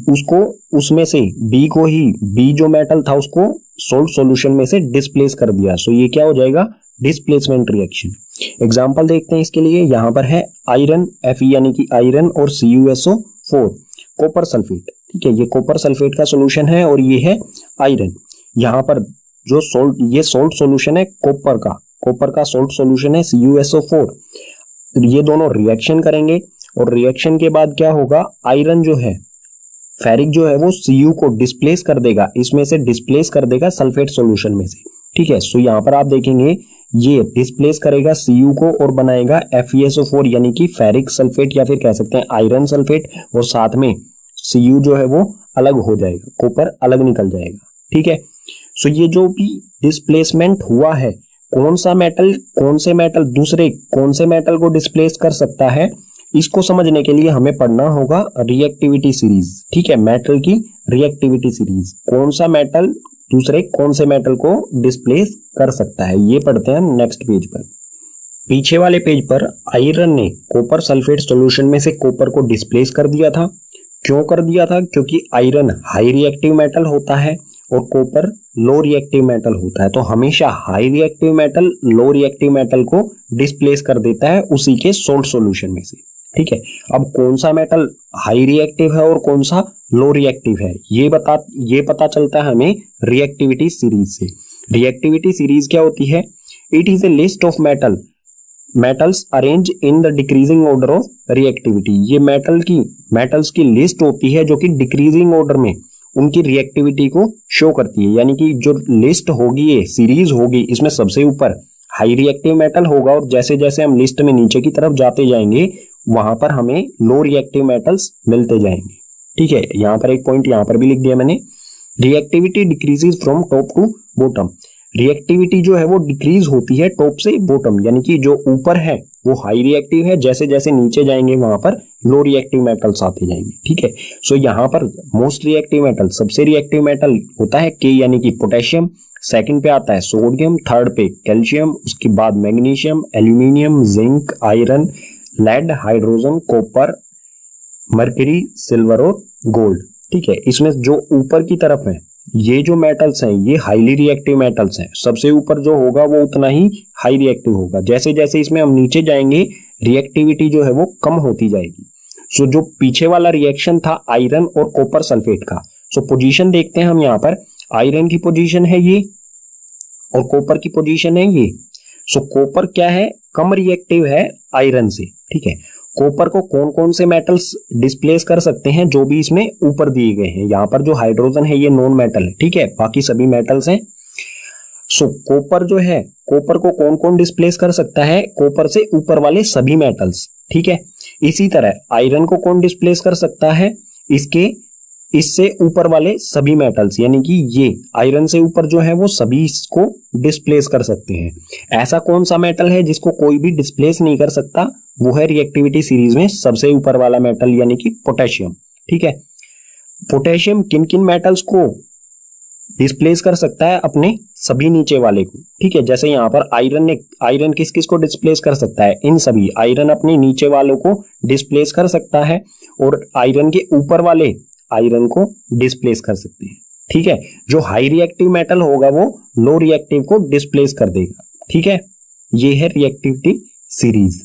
उसको उसमें से B को ही, B जो मेटल था उसको सोल्ट सॉल्यूशन में से डिस्प्लेस कर दिया। सो ये क्या हो जाएगा, डिस्प्लेसमेंट रिएक्शन। एग्जांपल देखते हैं इसके लिए। यहां पर है आयरन Fe यानी कि आयरन और CuSO4, कॉपर सल्फेट, ठीक है। ये कॉपर सल्फेट का सॉल्यूशन है और ये है आयरन। यहां पर जो सोल्ट, ये सोल्ट सॉल्यूशन है कॉपर का सोल्ट सॉल्यूशन है CuSO4। ये दोनों रिएक्शन करेंगे और रिएक्शन के बाद क्या होगा, आयरन जो है, फेरिक जो है वो Cu को डिस्प्लेस कर देगा, इसमें से डिस्प्लेस कर देगा सल्फेट सॉल्यूशन में से, ठीक है। सो यहां पर आप देखेंगे ये डिस्प्लेस करेगा Cu को और बनाएगा FeSO4 यानी कि फेरिक सल्फेट या फिर कह सकते हैं आयरन सल्फेट, और साथ में Cu जो है वो अलग हो जाएगा, कॉपर अलग निकल जाएगा, ठीक है। सो ये जो भी डिस्प्लेसमेंट हुआ है, कौन सा मेटल कौन से मेटल दूसरे कौन से मेटल को डिस्प्लेस कर सकता है, इसको समझने के लिए हमें पढ़ना होगा रिएक्टिविटी सीरीज, ठीक है। मेटल की रिएक्टिविटी सीरीज, कौन सा मेटल दूसरे कौन से मेटल को डिस्प्लेस कर सकता है, ये पढ़ते हैं हम नेक्स्ट पेज पर। पीछे वाले पेज पर आयरन ने कॉपर सल्फेट सॉल्यूशन में से कॉपर को डिस्प्लेस कर दिया था। क्यों कर दिया था, क्योंकि आयरन हाई रिएक्टिव मेटल होता है और कॉपर लो रिएक्टिव मेटल होता है। तो हमेशा high reactive metal low reactive metal को डिस्प्लेस कर देता है उसी के सोल्ट सॉल्यूशन में से, ठीक है। अब कौन सा मेटल हाई रिएक्टिव है और कौन सा लो रिएक्टिव है, ये पता चलता है हमें रिएक्टिविटी सीरीज से। रिएक्टिविटी सीरीज क्या होती है, it is A list of metals arrange in the decreasing order of reactivity. ये मेटल्स की लिस्ट होती है जो कि डिक्रीजिंग ऑर्डर में उनकी रिएक्टिविटी को शो करती है। यानी कि जो लिस्ट होगी, ये सीरीज होगी, इसमें सबसे ऊपर हाई रिएक्टिव मेटल होगा और जैसे जैसे हम लिस्ट में नीचे की तरफ जाते जाएंगे वहां पर हमें लो रिएक्टिव मेटल्स मिलते जाएंगे, ठीक है। यहां पर एक पॉइंट यहां पर भी लिख दिया मैंने, reactivity decreases from top to bottom. Reactivity जो है वो डिक्रीज होती है टॉप से बॉटम, यानी कि जो ऊपर है वो हाई रिएक्टिव है, जैसे जैसे नीचे जाएंगे वहां पर लो रिएक्टिव मेटल्स आते जाएंगे, ठीक है। सो यहाँ पर मोस्ट रिएक्टिव मेटल, सबसे रिएक्टिव मेटल होता है K यानी कि पोटेशियम, सेकंड पे आता है सोडियम, थर्ड पे कैल्शियम, उसके बाद magnesium, aluminium, zinc, iron, lead, hydrogen, copper, mercury, silver और गोल्ड, ठीक है। इसमें जो ऊपर की तरफ है ये जो मेटल्स हैं ये हाईली रिएक्टिव मेटल्स हैं, सबसे ऊपर जो होगा वो उतना ही हाई रिएक्टिव होगा। जैसे जैसे इसमें हम नीचे जाएंगे रिएक्टिविटी जो है वो कम होती जाएगी। सो जो पीछे वाला रिएक्शन था आयरन और कॉपर सल्फेट का, सो पोजीशन देखते हैं हम यहाँ पर, आयरन की पोजीशन है ये और कॉपर की पोजीशन है ये। सो कॉपर क्या है, कम रिएक्टिव है आयरन से, ठीक है। कॉपर को कौन कौन से मेटल्स डिस्प्लेस कर सकते हैं, जो भी इसमें ऊपर दिए गए हैं। यहाँ पर जो हाइड्रोजन है ये नॉन मेटल है, ठीक है, बाकी सभी मेटल्स हैं। सो कॉपर जो है, कॉपर को कौन कौन डिस्प्लेस कर सकता है, कॉपर से ऊपर वाले सभी मेटल्स, ठीक है। इसी तरह आयरन को कौन डिस्प्लेस कर सकता है, इससे ऊपर वाले सभी मेटल्स, यानी कि ये आयरन से ऊपर जो है वो सभी इसको डिस्प्लेस कर सकते हैं। ऐसा कौन सा मेटल है जिसको कोई भी डिस्प्लेस नहीं कर सकता, वो है रिएक्टिविटी सीरीज में सबसे ऊपर वाला मेटल यानी कि पोटेशियम, ठीक है। पोटेशियम किन किन मेटल्स को डिस्प्लेस कर सकता है, अपने सभी नीचे वाले को, ठीक है। जैसे यहाँ पर आयरन किस किस को डिस्प्लेस कर सकता है, इन सभी, आयरन अपने नीचे वालों को डिस्प्लेस कर सकता है और आयरन के ऊपर वाले आयरन को डिस्प्लेस कर सकते हैं, ठीक है। जो हाई रिएक्टिव मेटल होगा वो लो रिएक्टिव को डिस्प्लेस कर देगा, ठीक है। ये है रिएक्टिविटी सीरीज।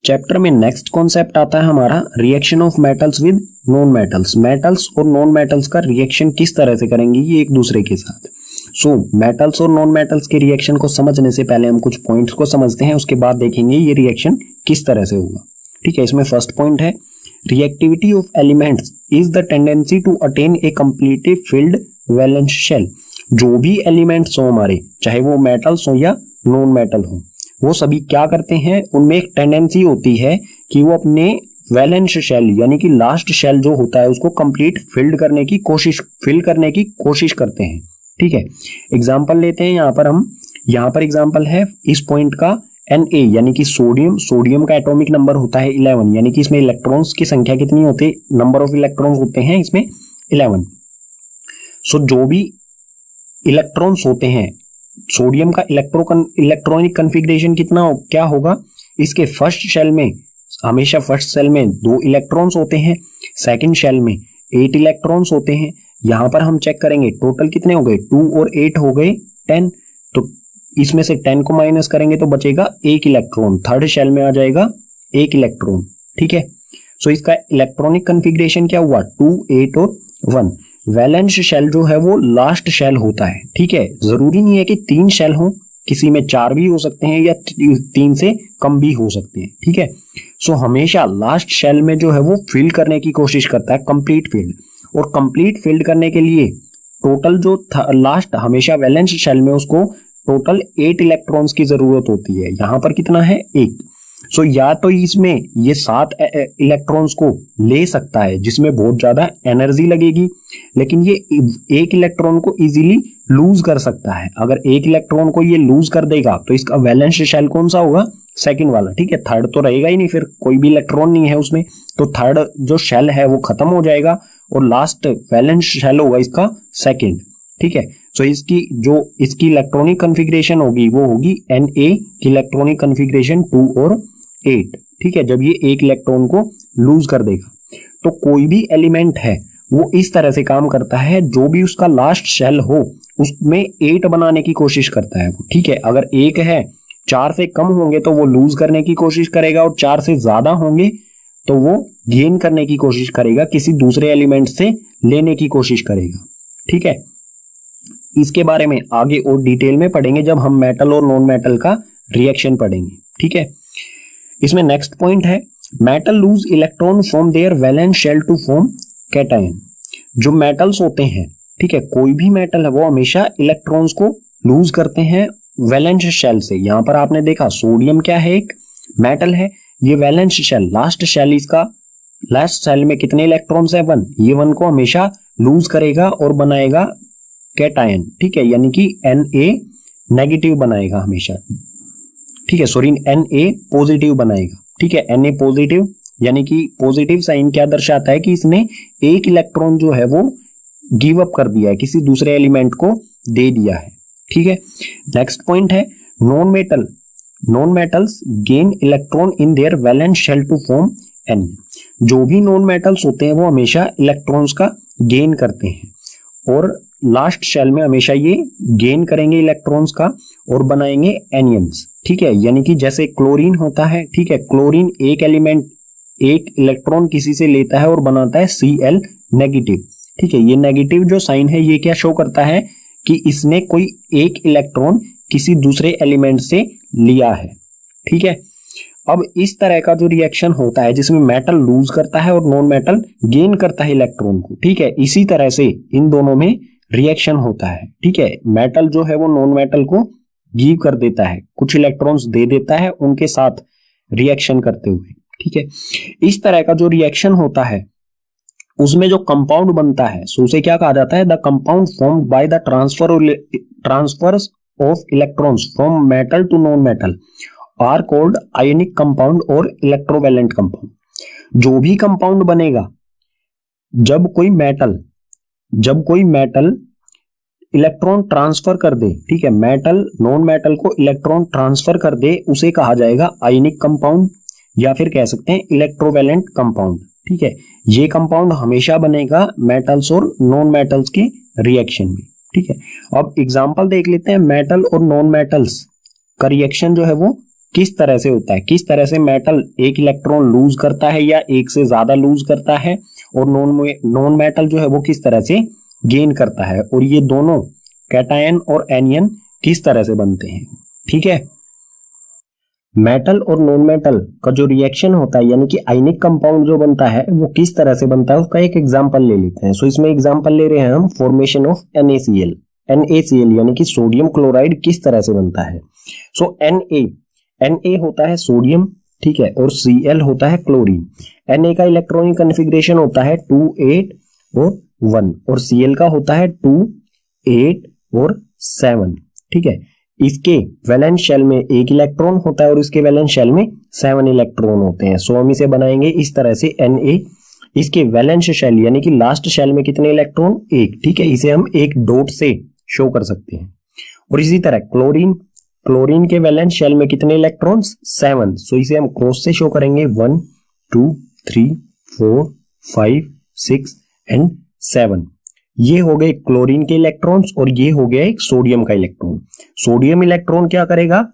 चैप्टर में नेक्स्ट कॉन्सेप्ट आता है हमारा reaction of metals with non metals, metals और नॉन मेटल्स का रिएक्शन किस तरह से करेंगे ये एक दूसरे के साथ। सो मेटल्स और नॉन मेटल्स के रिएक्शन को समझने से पहले हम कुछ पॉइंट्स को समझते हैं, उसके बाद देखेंगे ये रिएक्शन किस तरह से होगा। ठीक है, इसमें फर्स्ट पॉइंट है reactivity of elements is the tendency to attain a completely filled valence shell. जो भी एलिमेंट्स हो हमारे, चाहे वो मेटल्स हो या नॉन मेटल हो, वो सभी क्या करते हैं, उनमें एक टेंडेंसी होती है कि वो अपने वैलेंस शेल यानी कि लास्ट शेल जो होता है उसको कंप्लीट फिल करने की कोशिश करते हैं। ठीक है, एग्जांपल लेते हैं। यहाँ पर एग्जांपल है इस पॉइंट का Na यानी कि सोडियम का एटॉमिक नंबर होता है 11, यानी कि इसमें इलेक्ट्रॉन्स की संख्या कितनी होती है, नंबर ऑफ इलेक्ट्रॉन्स होते हैं इसमें 11। सो जो भी इलेक्ट्रॉन्स होते हैं, सोडियम का इलेक्ट्रॉनिक कन्फिग्रेशन क्या होगा, इसके फर्स्ट शेल में हमेशा फर्स्ट शेल में 2 इलेक्ट्रॉन्स होते हैं, सेकंड शेल में 8 इलेक्ट्रॉन्स होते हैं। यहां पर हम चेक करेंगे टोटल कितने हो गए, 2 और 8 हो गए 10, तो इसमें से 10 को माइनस करेंगे तो बचेगा 1 इलेक्ट्रॉन, थर्ड शेल में आ जाएगा 1 इलेक्ट्रॉन। ठीक है, सो इसका इलेक्ट्रॉनिक कन्फिग्रेशन क्या हुआ, 2, 8 और 1। वैलेंस शेल जो है वो लास्ट शेल होता है। ठीक है, जरूरी नहीं है कि 3 शेल हो, किसी में 4 भी हो सकते हैं या 3 से कम भी हो सकते हैं। ठीक है, सो हमेशा लास्ट शेल में जो है वो फिल करने की कोशिश करता है, कंप्लीट फील्ड। और कंप्लीट फील्ड करने के लिए टोटल जो लास्ट हमेशा वैलेंस शेल में उसको टोटल 8 इलेक्ट्रॉन्स की जरूरत होती है। यहां पर कितना है, 1। सो या तो इसमें ये 7 इलेक्ट्रॉन्स को ले सकता है जिसमें बहुत ज्यादा एनर्जी लगेगी, लेकिन ये 1 इलेक्ट्रॉन को इजीली लूज कर सकता है। अगर 1 इलेक्ट्रॉन को ये लूज कर देगा तो इसका वैलेंस शेल कौन सा होगा, सेकंड वाला। ठीक है, थर्ड तो रहेगा ही नहीं, फिर कोई भी इलेक्ट्रॉन नहीं है उसमें, तो थर्ड जो शेल है वो खत्म हो जाएगा और लास्ट वैलेंस शेल होगा इसका सेकंड। ठीक है, सो इसकी इलेक्ट्रॉनिक कन्फिग्रेशन होगी वो होगी Na की इलेक्ट्रॉनिक कन्फिग्रेशन 2 और 8। ठीक है, जब ये 1 इलेक्ट्रॉन को लूज कर देगा, तो कोई भी एलिमेंट है वो इस तरह से काम करता है, जो भी उसका लास्ट शेल हो उसमें 8 बनाने की कोशिश करता है वो। ठीक है, अगर 1 है, 4 से कम होंगे तो वो लूज करने की कोशिश करेगा, और 4 से ज्यादा होंगे तो वो गेन करने की कोशिश करेगा, किसी दूसरे एलिमेंट से लेने की कोशिश करेगा। ठीक है, इसके बारे में आगे और डिटेल में पढ़ेंगे जब हम मेटल और नॉन मेटल का रिएक्शन पढ़ेंगे। ठीक है, इसमें नेक्स्ट पॉइंट है metal lose electron from their valence shell to form cation. जो मेटल्स होते हैं, ठीक है, कोई भी मेटल है वो हमेशा इलेक्ट्रॉन्स को लूज करते हैं वैलेंस शेल से। यहां पर आपने देखा सोडियम क्या है, एक मेटल है, ये वैलेंस शेल, लास्ट शेल में कितने इलेक्ट्रॉन्स है, 1। ये 1 को हमेशा लूज करेगा और बनाएगा कैटायन। ठीक है, यानी कि Na नेगेटिव बनाएगा हमेशा। ठीक है, सॉरी Na पॉजिटिव बनाएगा। ठीक है, Na पॉजिटिव यानी कि पॉजिटिव साइन क्या दर्शाता है कि इसने 1 इलेक्ट्रॉन जो है वो गिव अप कर दिया है, किसी दूसरे एलिमेंट को दे दिया है। ठीक है, नेक्स्ट पॉइंट है non metals gain electron in their valence shell to form N। जो भी नॉन मेटल्स होते हैं वो हमेशा इलेक्ट्रॉन्स का गेन करते हैं और लास्ट शेल में हमेशा ये गेन करेंगे इलेक्ट्रॉन्स का और बनाएंगे एनियंस। ठीक है, यानी कि जैसे क्लोरीन होता है, ठीक है, क्लोरीन एक इलेक्ट्रॉन किसी से लेता है और बनाता है Cl नेगेटिव। ठीक है, ये नेगेटिव जो साइन है ये क्या शो करता है कि इसने कोई 1 इलेक्ट्रॉन किसी दूसरे एलिमेंट से लिया है। ठीक है, अब इस तरह का जो रिएक्शन होता है जिसमें मेटल लूज करता है और नॉन मेटल गेन करता है इलेक्ट्रॉन को। ठीक है, इसी तरह से इन दोनों में रिएक्शन होता है। ठीक है, मेटल जो है वो नॉन मेटल को गिव कर देता है, कुछ इलेक्ट्रॉन्स दे देता है उनके साथ रिएक्शन करते हुए। ठीक है, इस तरह का जो रिएक्शन होता है उसमें जो कंपाउंड बनता है सो उसे क्या कहा जाता है, the compound formed by the transfers of electrons from metal to non metal are called ionic compound और इलेक्ट्रोवैलेंट कंपाउंड। जो भी कंपाउंड बनेगा जब कोई मेटल इलेक्ट्रॉन ट्रांसफर कर दे, ठीक है, मेटल नॉन मेटल को इलेक्ट्रॉन ट्रांसफर कर दे, उसे कहा जाएगा आयनिक कंपाउंड या फिर कह सकते हैं इलेक्ट्रोवैलेंट कंपाउंड। ठीक है, ये कंपाउंड हमेशा बनेगा मेटल्स और नॉन मेटल्स के रिएक्शन में। ठीक है, अब एग्जांपल देख लेते हैं मेटल और नॉन मेटल्स का रिएक्शन जो है वो किस तरह से होता है, किस तरह से मेटल एक इलेक्ट्रॉन लूज करता है या एक से ज्यादा लूज करता है, और नॉन मेटल जो है वो किस तरह से गेन करता है, और ये दोनों कैटायन और एनियन किस तरह से बनते हैं। ठीक है, मेटल और नॉन मेटल का जो रिएक्शन होता है यानी कि आयनिक कंपाउंड जो बनता है वो किस तरह से बनता है उसका एक एग्जांपल ले लेते हैं। सो इसमें एग्जांपल ले रहे हैं हम फॉर्मेशन ऑफ NaCl। NaCl यानी कि सोडियम क्लोराइड किस तरह से बनता है। सो Na होता है सोडियम, ठीक है, और Cl होता है क्लोरीन। Na का इलेक्ट्रॉनिक कॉन्फ़िगरेशन होता है 2 8 और 1, और Cl का होता है 2 8 और 7। ठीक है, इसके वैलेंस शेल में एक इलेक्ट्रॉन होता है और इसके वैलेंस शेल में 7 इलेक्ट्रॉन होते हैं। सो हम इसे बनाएंगे इस तरह से Na, इसके वैलेंस शेल यानी कि लास्ट शेल में कितने इलेक्ट्रॉन, एक। ठीक है, इसे हम एक डॉट से शो कर सकते हैं। और इसी तरह क्लोरीन के वैलेंस शेल में कितने इलेक्ट्रॉन्स, 7। सो इसे हम क्रॉस से शो करेंगे 1 2 3 4 5 6 एंड 7। ये हो गए क्लोरीन के इलेक्ट्रॉन्स और ये हो गया एक सोडियम का इलेक्ट्रॉन। सोडियम इलेक्ट्रॉन क्या करेगा,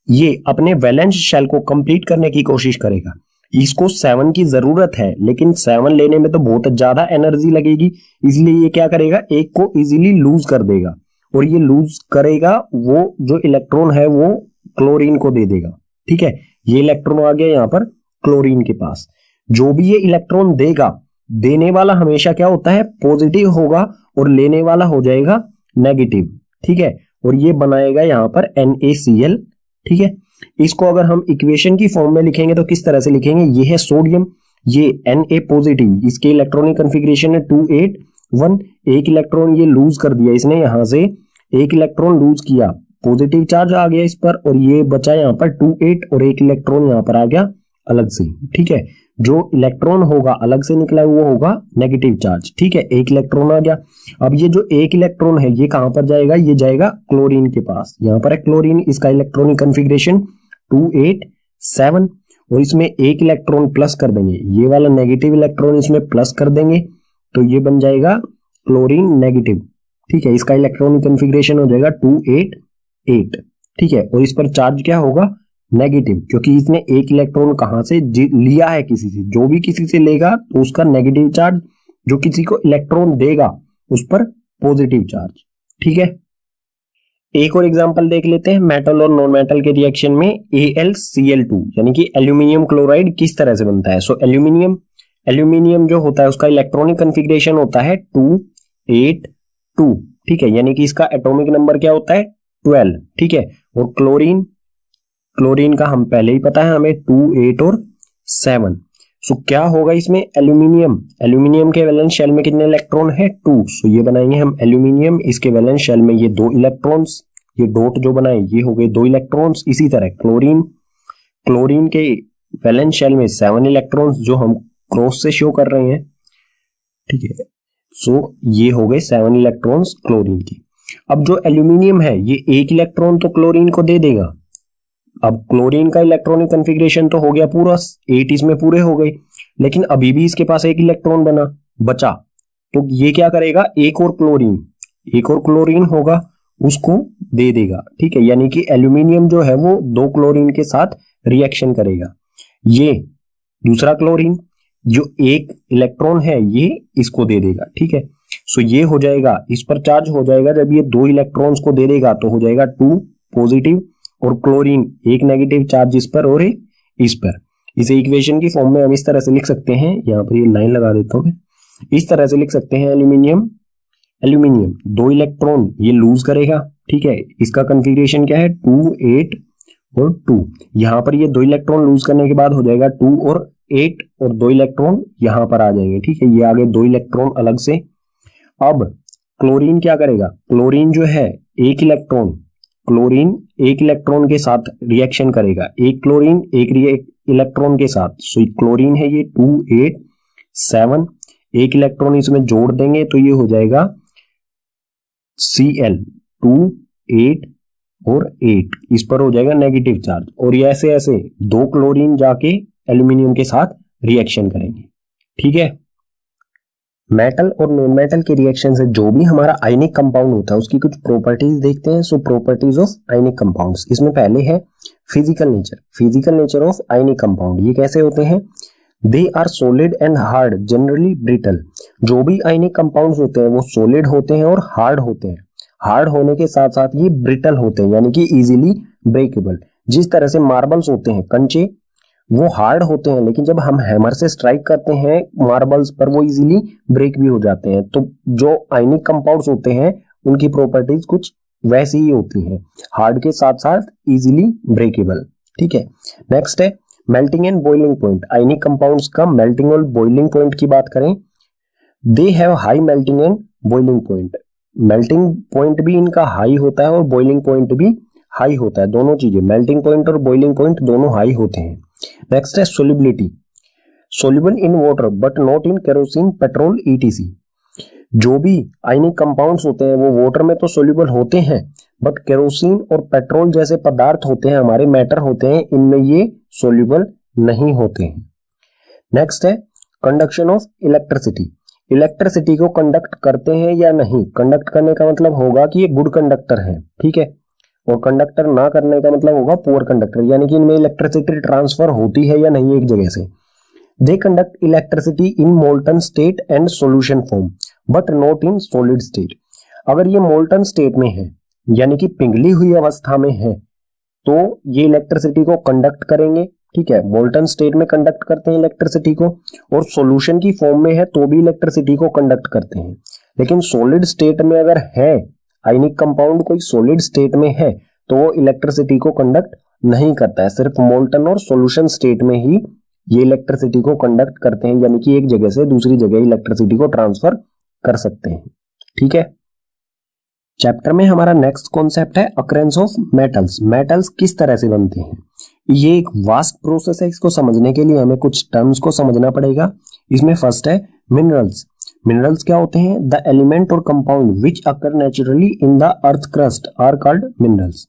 ये अपने वैलेंस शेल को कंप्लीट करने की कोशिश करेगा। इसको 7 की जरूरत है लेकिन 7 लेने में तो बहुत ज्यादा एनर्जी लगेगी, इसलिए ये क्या करेगा, एक को इजीली लूज कर देगा, और ये लूज करेगा वो जो इलेक्ट्रॉन है वो क्लोरीन को दे देगा। ठीक है, ये इलेक्ट्रॉन आ गया यहाँ पर क्लोरीन के पास। जो भी ये इलेक्ट्रॉन देगा, देने वाला हमेशा क्या होता है, पॉजिटिव होगा, और लेने वाला हो जाएगा नेगेटिव। ठीक है, और ये बनाएगा यहाँ पर NaCl। ठीक है, इसको अगर हम इक्वेशन की फॉर्म में लिखेंगे तो किस तरह से लिखेंगे, ये है सोडियम, ये Na पॉजिटिव, इसके इलेक्ट्रॉनिक कॉन्फ़िगरेशन है 2 8 1। एक इलेक्ट्रॉन ये लूज कर दिया इसने, यहां से एक इलेक्ट्रॉन लूज किया, पॉजिटिव चार्ज आ गया इस पर, और ये बचा यहाँ पर 2 8 और एक इलेक्ट्रॉन यहाँ पर आ गया अलग से। ठीक है, जो इलेक्ट्रॉन होगा अलग से निकला वो होगा नेगेटिव चार्ज। ठीक है, एक इलेक्ट्रॉन आ गया। अब ये जो एक इलेक्ट्रॉन है ये कहां पर जाएगा, ये जाएगा क्लोरीन के पास। यहाँ पर है क्लोरीन, इसका इलेक्ट्रॉनिक कॉन्फ़िगरेशन 2 8 7, और इसमें एक इलेक्ट्रॉन प्लस कर देंगे, ये वाला नेगेटिव इलेक्ट्रॉन इसमें प्लस कर देंगे, तो ये बन जाएगा क्लोरीन नेगेटिव। ठीक है, इसका इलेक्ट्रॉनिक कॉन्फ़िगरेशन हो जाएगा 2 8 8। ठीक है, और इस पर चार्ज क्या होगा, नेगेटिव, क्योंकि इसने एक इलेक्ट्रॉन कहां से लिया है, किसी से। जो भी किसी से लेगा तो उसका नेगेटिव चार्ज, जो किसी को इलेक्ट्रॉन देगा उस पर पॉजिटिव चार्ज। ठीक है, एक और एग्जांपल देख लेते हैं मेटल और नॉन मेटल के रिएक्शन में। AlCl2 यानी कि एल्यूमिनियम क्लोराइड किस तरह से बनता है। सो एल्यूमिनियम जो होता है उसका इलेक्ट्रॉनिक कॉन्फ़िगरेशन होता है 2 8 2। ठीक है, यानी कि इसका एटॉमिक नंबर क्या होता है, 12। ठीक है, और क्लोरीन का हम पहले ही पता है हमें 2 8 और 7। सो क्या होगा इसमें, एल्यूमिनियम के वैलेंस शेल में कितने इलेक्ट्रॉन है, 2। सो ये बनाएंगे हम एल्यूमिनियम, इसके वैलेंस शेल में ये 2 इलेक्ट्रॉन्स, ये डॉट जो बनाए ये हो गए 2 इलेक्ट्रॉन्स। इसी तरह क्लोरीन के वैलेंस शेल में 7 इलेक्ट्रॉन्स जो हम क्रॉस से शो कर रहे हैं। ठीक है, सो ये हो गए 7 इलेक्ट्रॉन्स क्लोरीन के। अब जो एल्यूमिनियम है ये एक इलेक्ट्रॉन तो क्लोरीन को दे देगा। अब क्लोरीन का इलेक्ट्रॉनिक कॉन्फ़िगरेशन तो हो गया पूरा, 8 इसमें पूरे हो गए, लेकिन अभी भी इसके पास एक इलेक्ट्रॉन बचा, तो ये क्या करेगा, एक और क्लोरीन होगा उसको दे देगा। ठीक है, यानी कि एल्यूमिनियम जो है वो 2 क्लोरीन के साथ रिएक्शन करेगा। ये दूसरा क्लोरीन जो एक इलेक्ट्रॉन है ये इसको दे देगा। ठीक है, सो ये हो जाएगा, इस पर चार्ज हो जाएगा, जब ये 2 इलेक्ट्रॉन्स को दे देगा तो हो जाएगा 2 पॉजिटिव, और क्लोरीन एक नेगेटिव चार्ज इस पर और एक इस पर। इसे इक्वेशन की फॉर्म में हम इस तरह से लिख सकते हैं, यहाँ पर ये लाइन लगा देता हूं मैं, इस तरह से लिख सकते हैं एल्यूमिनियम 2 इलेक्ट्रॉन ये लूज करेगा। ठीक है, इसका कॉन्फ़िगरेशन क्या है, 2 8 और 2। यहाँ पर ये 2 इलेक्ट्रॉन लूज करने के बाद हो जाएगा 2 और 8, और 2 इलेक्ट्रॉन यहाँ पर आ जाएंगे। ठीक है, ये आगे 2 इलेक्ट्रॉन अलग से। अब क्लोरीन क्या करेगा, क्लोरीन एक इलेक्ट्रॉन के साथ रिएक्शन करेगा, एक क्लोरीन एक इलेक्ट्रॉन के साथ। सो क्लोरीन है ये 2 8 7, एक इलेक्ट्रॉन इसमें जोड़ देंगे तो ये हो जाएगा Cl 2 8 और 8, इस पर हो जाएगा नेगेटिव चार्ज, और ये ऐसे ऐसे 2 क्लोरीन जाके एल्यूमिनियम के साथ रिएक्शन करेंगे। ठीक है, मेटल और नॉन मेटल के रिएक्शन से जो भी हमारा आयनिक कंपाउंड होता है उसकी कुछ प्रॉपर्टीज देखते हैं। So properties of ionic compounds, इसमें पहले है physical nature of ionic compound. ये कैसे होते हैं? They are solid and hard, generally brittle. जो भी आयनिक कंपाउंड्स होते हैं वो सॉलिड होते हैं और हार्ड होते हैं। हार्ड होने के साथ साथ ये ब्रिटल होते हैं, यानी कि इजीली ब्रेकेबल। जिस तरह से मार्बल्स होते हैं कंचे, वो हार्ड होते हैं लेकिन जब हम हैमर से स्ट्राइक करते हैं मार्बल्स पर वो इजीली ब्रेक भी हो जाते हैं। तो जो आयनिक कंपाउंड्स होते हैं उनकी प्रॉपर्टीज कुछ वैसी ही होती हैं, हार्ड के साथ साथ इजीली ब्रेकेबल। ठीक है, नेक्स्ट है melting and boiling point. Ionic compounds का मेल्टिंग और बॉइलिंग पॉइंट की बात करें, they have high melting and boiling point. Melting point भी इनका हाई होता है और बॉइलिंग पॉइंट भी हाई होता है। दोनों चीजें, मेल्टिंग पॉइंट और बॉइलिंग पॉइंट दोनों हाई होते हैं। नेक्स्ट है solubility, soluble in water but not in kerosene, petrol, etc. जो भी आयनिक कंपाउंड्स होते हैं वो वाटर में तो सोल्यूबल होते हैं, बट केरोसिन और पेट्रोल जैसे पदार्थ होते हैं, हमारे मैटर होते हैं, इनमें ये सोल्यूबल नहीं होते हैं। नेक्स्ट है कंडक्शन ऑफ इलेक्ट्रिसिटी। इलेक्ट्रिसिटी को कंडक्ट करते हैं या नहीं? कंडक्ट करने का मतलब होगा कि ये गुड कंडक्टर है, ठीक है, और कंडक्टर ना करने का मतलब होगा पुअर कंडक्टर, यानी कि इनमें इलेक्ट्रिसिटी ट्रांसफर होती है या नहीं एक जगह से। They conduct electricity in molten state and solution form but not in solid state. अगर ये मोल्टन स्टेट में है यानी कि पिघली हुई अवस्था में है तो ये इलेक्ट्रिसिटी को कंडक्ट करेंगे, ठीक है, मोल्टन स्टेट में कंडक्ट करते हैं इलेक्ट्रिसिटी को, और सॉल्यूशन की फॉर्म में है तो भी इलेक्ट्रिसिटी को कंडक्ट करते हैं। लेकिन सॉलिड स्टेट में अगर है आयनिक कंपाउंड कोई सॉलिड स्टेट में है तो वो इलेक्ट्रिसिटी को कंडक्ट नहीं करता है, सिर्फ मोल्टन और सॉल्यूशन स्टेट में ही ये इलेक्ट्रिसिटी को कंडक्ट करते हैं, यानी कि एक जगह से दूसरी जगह इलेक्ट्रिसिटी को ट्रांसफर कर सकते हैं। ठीक है, चैप्टर में हमारा नेक्स्ट कॉन्सेप्ट है अकरेंस ऑफ मेटल्स। मेटल्स किस तरह से बनते हैं? ये एक वास्ट प्रोसेस है, इसको समझने के लिए हमें कुछ टर्म्स को समझना पड़ेगा। इसमें फर्स्ट है मिनरल्स। मिनरल्स क्या होते हैं? द एलिमेंट और compound which occur naturally in the earth crust are called minerals.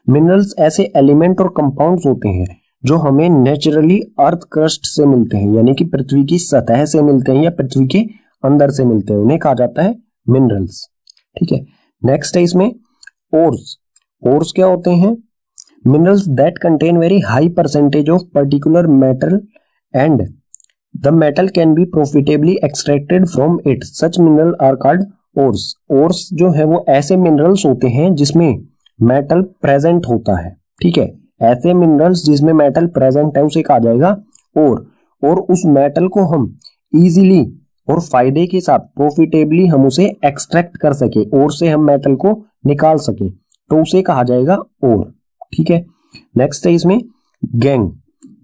Minerals ऐसे एलिमेंट और कंपाउंड्स होते हैं जो हमें नेचुरली अर्थ क्रस्ट से मिलते हैं, यानी कि पृथ्वी की सतह से मिलते हैं या पृथ्वी के अंदर से मिलते हैं, उन्हें कहा जाता है मिनरल्स। ठीक है, नेक्स्ट है इसमें ओर्स। ओर्स क्या होते हैं? Minerals that contain very high percentage of particular metal and the metal can be profitably extracted from it, such mineral are called ores. Ores जो है वो ऐसे मिनरल्स होते हैं जिसमें मेटल प्रेजेंट होता है, ठीक है, ऐसे मिनरल्स जिसमें मेटल प्रेजेंट है उसे कहा जाएगा ओर। और उस मेटल को हम इजीली और फायदे के साथ प्रॉफिटेबली हम उसे एक्सट्रैक्ट कर सके, और से हम मेटल को निकाल सके तो उसे कहा जाएगा ओर। ठीक है, नेक्स्ट है इसमें गैंग।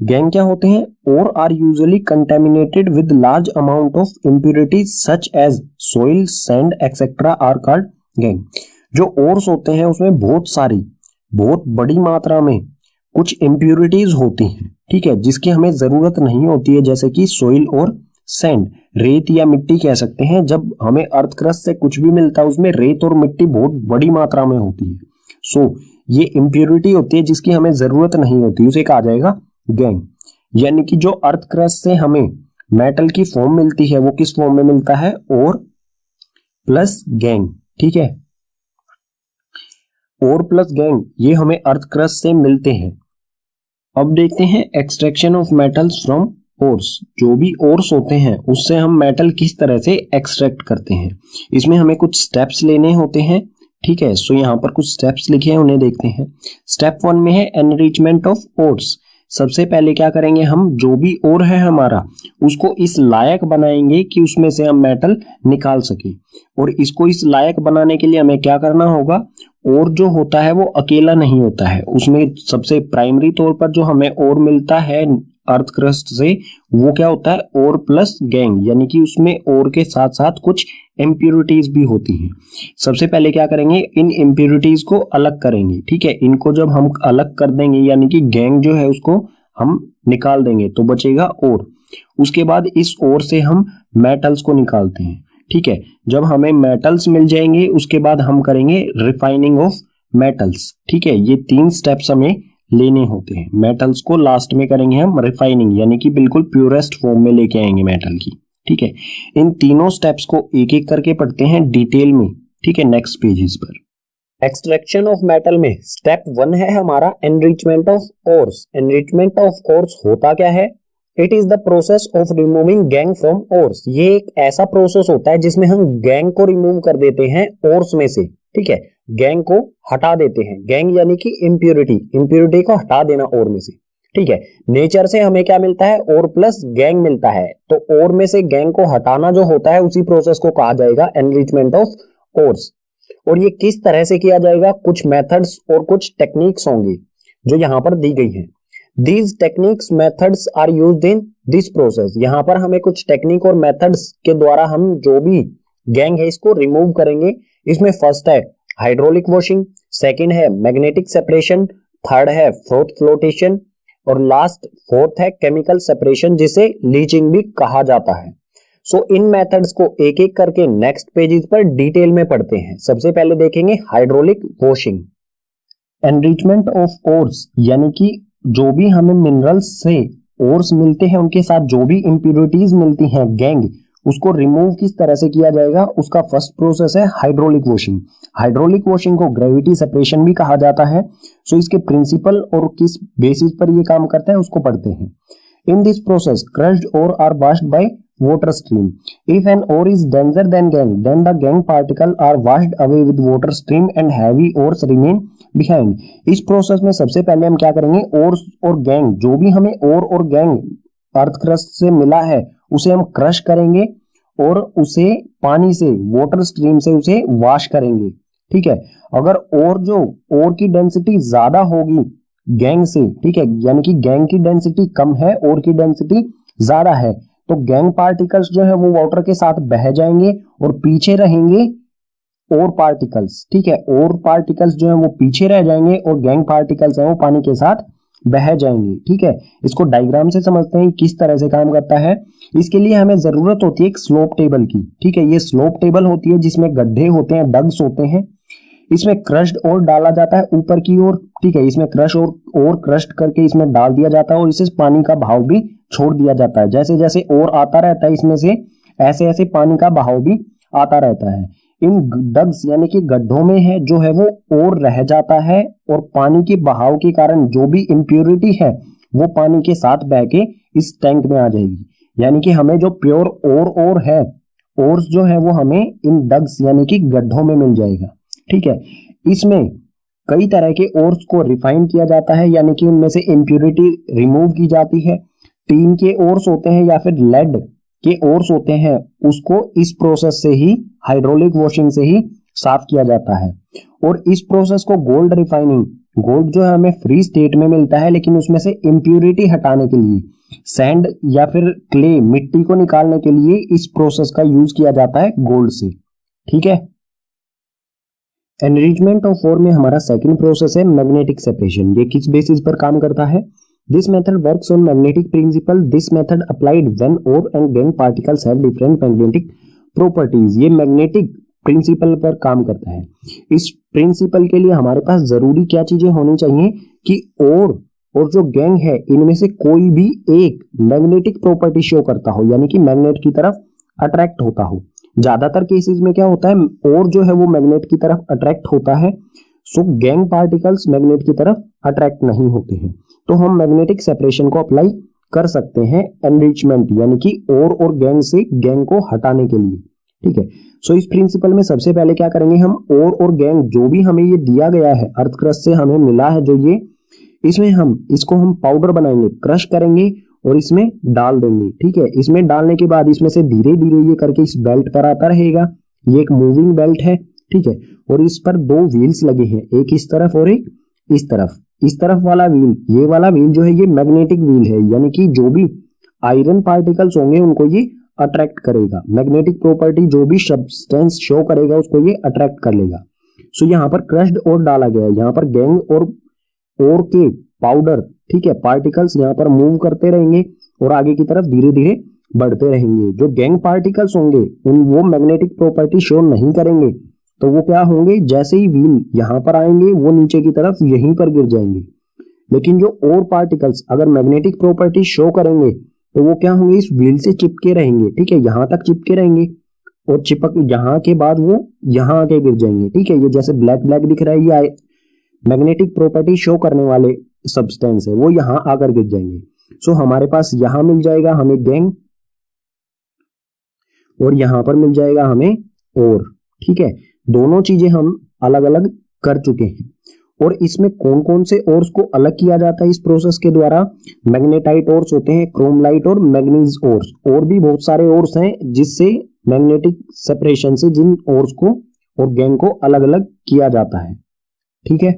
गैंग क्या होते हैं? Ore are usually contaminated with large amount of impurities such as soil, sand etcetera are called gangue. जो ओर्स होते हैं उसमें बहुत बड़ी मात्रा में कुछ इम्प्यूरिटीज होती हैं, ठीक है, जिसकी हमें जरूरत नहीं होती है, जैसे कि सोइल और सैंड, रेत या मिट्टी कह सकते हैं। जब हमें अर्थ क्रस्ट से कुछ भी मिलता है उसमें रेत और मिट्टी बहुत बड़ी मात्रा में होती है। सो ये इम्प्यूरिटी होती है जिसकी हमें जरूरत नहीं होती, उसे कहा जाएगा गैंग। यानी कि जो अर्थ क्रस्ट से हमें मेटल की फॉर्म मिलती है वो किस फॉर्म में मिलता है? और प्लस गैंग। ठीक है, और प्लस गैंग ये हमें अर्थ क्रस्ट से मिलते हैं। अब देखते हैं extraction of metals from ores. जो भी ओर्स होते हैं उससे हम मेटल किस तरह से एक्सट्रैक्ट करते हैं, इसमें हमें कुछ स्टेप्स लेने होते हैं। ठीक है, सो यहाँ पर कुछ स्टेप्स लिखे हैं, उन्हें देखते हैं। स्टेप 1 में है एनरिचमेंट ऑफ ओर्स। सबसे पहले क्या करेंगे, हम जो भी ओर है हमारा उसको इस लायक बनाएंगे कि उसमें से हम मेटल निकाल सके। और इसको इस लायक बनाने के लिए हमें क्या करना होगा? और जो होता है वो अकेला नहीं होता है, उसमें सबसे प्राइमरी तौर पर जो हमें और मिलता है अर्थ क्रस्ट से वो क्या होता है? और प्लस गैंग, यानी कि उसमें और के साथ साथ कुछ इम्प्यूरिटीज भी होती हैं। सबसे पहले क्या करेंगे, इन इम्प्यूरिटीज को अलग करेंगे। ठीक है, इनको जब हम अलग कर देंगे यानी कि गैंग जो है उसको हम निकाल देंगे तो बचेगा और। उसके बाद इस और से हम मेटल्स को निकालते हैं। ठीक है, जब हमें मेटल्स मिल जाएंगे उसके बाद हम करेंगे रिफाइनिंग ऑफ मेटल्स। ठीक है, ये 3 स्टेप्स हमें लेने होते हैं। मेटल्स को लास्ट में करेंगे हम रिफाइनिंग, यानी कि बिल्कुल प्योरेस्ट फॉर्म में लेके आएंगे मेटल की। ठीक है, इन तीनों स्टेप्स को एक एक करके पढ़ते हैं डिटेल में। ठीक है, नेक्स्ट पेजेस पर। एक्सट्रैक्शन ऑफ मेटल में स्टेप 1 है हमारा enrichment of ores. Enrichment of ores होता क्या है? It is the process of removing gang from ores. ये एक ऐसा प्रोसेस होता है जिसमें हम गैंग को रिमूव कर देते हैं ओर्स में से। ठीक है, गैंग को हटा देते हैं। गैंग यानी कि इम्प्योरिटी, इम्प्योरिटी को हटा देना ओर में से। ठीक है, नेचर से हमें क्या मिलता है? ओर प्लस गैंग मिलता है। तो ओर में से गैंग को हटाना जो होता है उसी प्रोसेस को कहा जाएगा एनरिचमेंट ऑफ ओर्स। और ये किस तरह से किया जाएगा? कुछ मेथड्स और कुछ टेक्निक्स होंगी जो यहाँ पर दी गई हैं। These techniques methods are used in this process। यहाँ पर हमें कुछ टेक्निक और मेथड्स के द्वारा हम जो भी गैंग है इसको रिमूव करेंगे। इसमें फर्स्ट है हाइड्रोलिक वॉशिंग, सेकंड है मैग्नेटिक सेपरेशन, थर्ड है फ्रोथ फ्लोटेशन और लास्ट फोर्थ है केमिकल सेपरेशन जिसे लीचिंग भी कहा जाता है। सो इन मेथड्स को एक एक करके नेक्स्ट पेजेस पर डिटेल में पढ़ते हैं। सबसे पहले देखेंगे hydraulic washing. Enrichment of ores यानी कि जो भी हमें मिनरल्स से ओर्स मिलते हैं उनके साथ जो भी इंप्योरिटीज मिलती हैं गैंग, उसको रिमूव किस तरह से किया जाएगा उसका फर्स्ट प्रोसेस है हाइड्रोलिक वॉशिंग। हाइड्रोलिक वॉशिंग को ग्रेविटी सेपरेशन भी कहा जाता है। सो इसके प्रिंसिपल और किस बेसिस पर ये काम करता है उसको पढ़ते हैं। In this process crushed ore are washed by water stream. If an ore is denser than gang, then the gang particle are washed away with water stream and heavy ores remain behind. इस प्रोसेस में सबसे पहले हम क्या करेंगे? ओर्स और गैंग, जो भी हमें ओर और गैंग अर्थ क्रस्ट से मिला है उसे हम क्रश करेंगे और उसे पानी से, वाटर स्ट्रीम से उसे वॉश करेंगे। ठीक है, अगर ओर की डेंसिटी ज्यादा होगी गैंग से, ठीक है, यानी कि गैंग की डेंसिटी कम है, ओर की डेंसिटी ज्यादा है, तो गैंग पार्टिकल्स जो है वो वाटर के साथ बह जाएंगे और पीछे रहेंगे और पार्टिकल्स। ठीक है, और पार्टिकल्स जो है वो पीछे रह जाएंगे और गैंग पार्टिकल्स है वो पानी के साथ बह जाएंगे। ठीक है, इसको डायग्राम से समझते हैं किस तरह से काम करता है। इसके लिए हमें जरूरत होती है एक स्लोप टेबल की। ठीक है, ये स्लोप टेबल होती है जिसमें गड्ढे होते हैं, डग्स होते हैं। इसमें क्रश्ड और डाला जाता है ऊपर की ओर। ठीक है, इसमें क्रश और क्रश्ड करके इसमें डाल दिया जाता है और इसे पानी का बहाव भी छोड़ दिया जाता है। जैसे जैसे और आता रहता है इसमें से ऐसे ऐसे पानी का बहाव भी आता रहता है। इन डग्स यानी कि गड्ढों में है जो है वो और रह जाता है और पानी के बहाव के कारण जो भी इम्प्योरिटी है वो पानी के साथ बह के इस टैंक में आ जाएगी। यानी कि हमें जो प्योर और है, ओर्स जो है वो हमें इन डग्स यानी कि गड्ढों में मिल जाएगा। ठीक है, इसमें कई तरह के ओर्स को रिफाइन किया जाता है, यानी कि उनमें से इम्प्योरिटी रिमूव की जाती है। टीन के ओर्स होते हैं या फिर लेड के ओर्स होते हैं, उसको इस प्रोसेस से ही, हाइड्रोलिक वॉशिंग से ही साफ किया जाता है। और इस प्रोसेस को गोल्ड रिफाइनिंग, गोल्ड जो है हमें फ्री स्टेट में मिलता है लेकिन उसमें से इम्प्योरिटी हटाने के लिए, सैंड या फिर क्ले, मिट्टी को निकालने के लिए इस प्रोसेस का यूज किया जाता है गोल्ड से। ठीक है, एनरिचमेंट ऑफ ओर में हमारा सेकंड प्रोसेस है मैग्नेटिक सेपरेशन। ये किस बेसिस पर काम करता है? This method works on magnetic principle. This method applied when ore and gangue particles have different magnetic properties. ये मैग्नेटिक प्रिंसिपल पर काम करता है। इस प्रिंसिपल के लिए हमारे पास जरूरी क्या चीजें होनी चाहिए कि और जो गैंग है इनमें से कोई भी एक मैग्नेटिक प्रॉपर्टी शो करता हो, यानी कि मैग्नेट की तरफ अट्रैक्ट होता हो। ज्यादातर केसेस में क्या होता है, और जो है वो मैग्नेट की तरफ अट्रैक्ट होता है, सो गैंग पार्टिकल्स मैग्नेट की तरफ अट्रैक्ट नहीं होते हैं। तो हम मैग्नेटिक सेपरेशन को अप्लाई कर सकते हैं एनरिचमेंट यानी कि और गैंग से गैंग को हटाने के लिए। ठीक है, सो इस प्रिंसिपल में सबसे पहले क्या करेंगे हम, और गैंग जो भी हमें ये दिया गया है अर्थ क्रस्ट से हमें मिला है जो ये, इसमें हम इसको हम पाउडर बनाएंगे, क्रश करेंगे और इसमें डाल देंगे। ठीक है, इसमें डालने के बाद इसमें से धीरे धीरे ये करके इस बेल्ट पर आता रहेगा। ये एक मूविंग बेल्ट है। ठीक है, और इस पर दो व्हील्स लगे हैं, एक इस तरफ और एक इस तरफ। इस तरफ वाला व्हील, ये वाला व्हील जो है ये मैग्नेटिक व्हील है, यानी कि जो भी आयरन पार्टिकल्स होंगे उनको ये अट्रैक्ट करेगा। मैग्नेटिक प्रॉपर्टी जो भी सब्सटेंस शो करेगा उसको ये अट्रैक्ट कर लेगा। सो यहाँ पर क्रश्ड और डाला गया है, यहाँ पर गैंग और के पाउडर, ठीक है, पार्टिकल्स यहाँ पर मूव करते रहेंगे और आगे की तरफ धीरे धीरे बढ़ते रहेंगे। जो गैंग पार्टिकल्स होंगे वो मैग्नेटिक प्रॉपर्टी शो नहीं करेंगे, तो वो क्या होंगे, जैसे ही व्हील यहाँ पर आएंगे वो नीचे की तरफ यहीं पर गिर जाएंगे। लेकिन जो और पार्टिकल्स अगर मैग्नेटिक प्रॉपर्टी शो करेंगे तो वो क्या होंगे, इस व्हील से चिपके रहेंगे, ठीक है, यहां तक चिपके रहेंगे और चिपक यहाँ के बाद वो यहाँ आके गिर जाएंगे, ठीक है। ये जैसे ब्लैक ब्लैक दिख रहा है, ये मैग्नेटिक प्रॉपर्टी शो करने वाले सब्सटेंस है, वो यहाँ आकर गिर जाएंगे। सो हमारे पास यहाँ मिल जाएगा हमें गैंग और यहाँ पर मिल जाएगा हमें और, ठीक है। दोनों चीजें हम अलग अलग कर चुके हैं। और इसमें कौन कौन से ओर्स को अलग किया जाता है इस प्रोसेस के द्वारा? मैग्नेटाइट ओर्स होते हैं, क्रोमलाइट और मैग्नीज ओर्स, और भी बहुत सारे ओर्स हैं जिससे मैग्नेटिक सेपरेशन से जिन ओर्स को और गैंग को अलग अलग किया जाता है, ठीक है।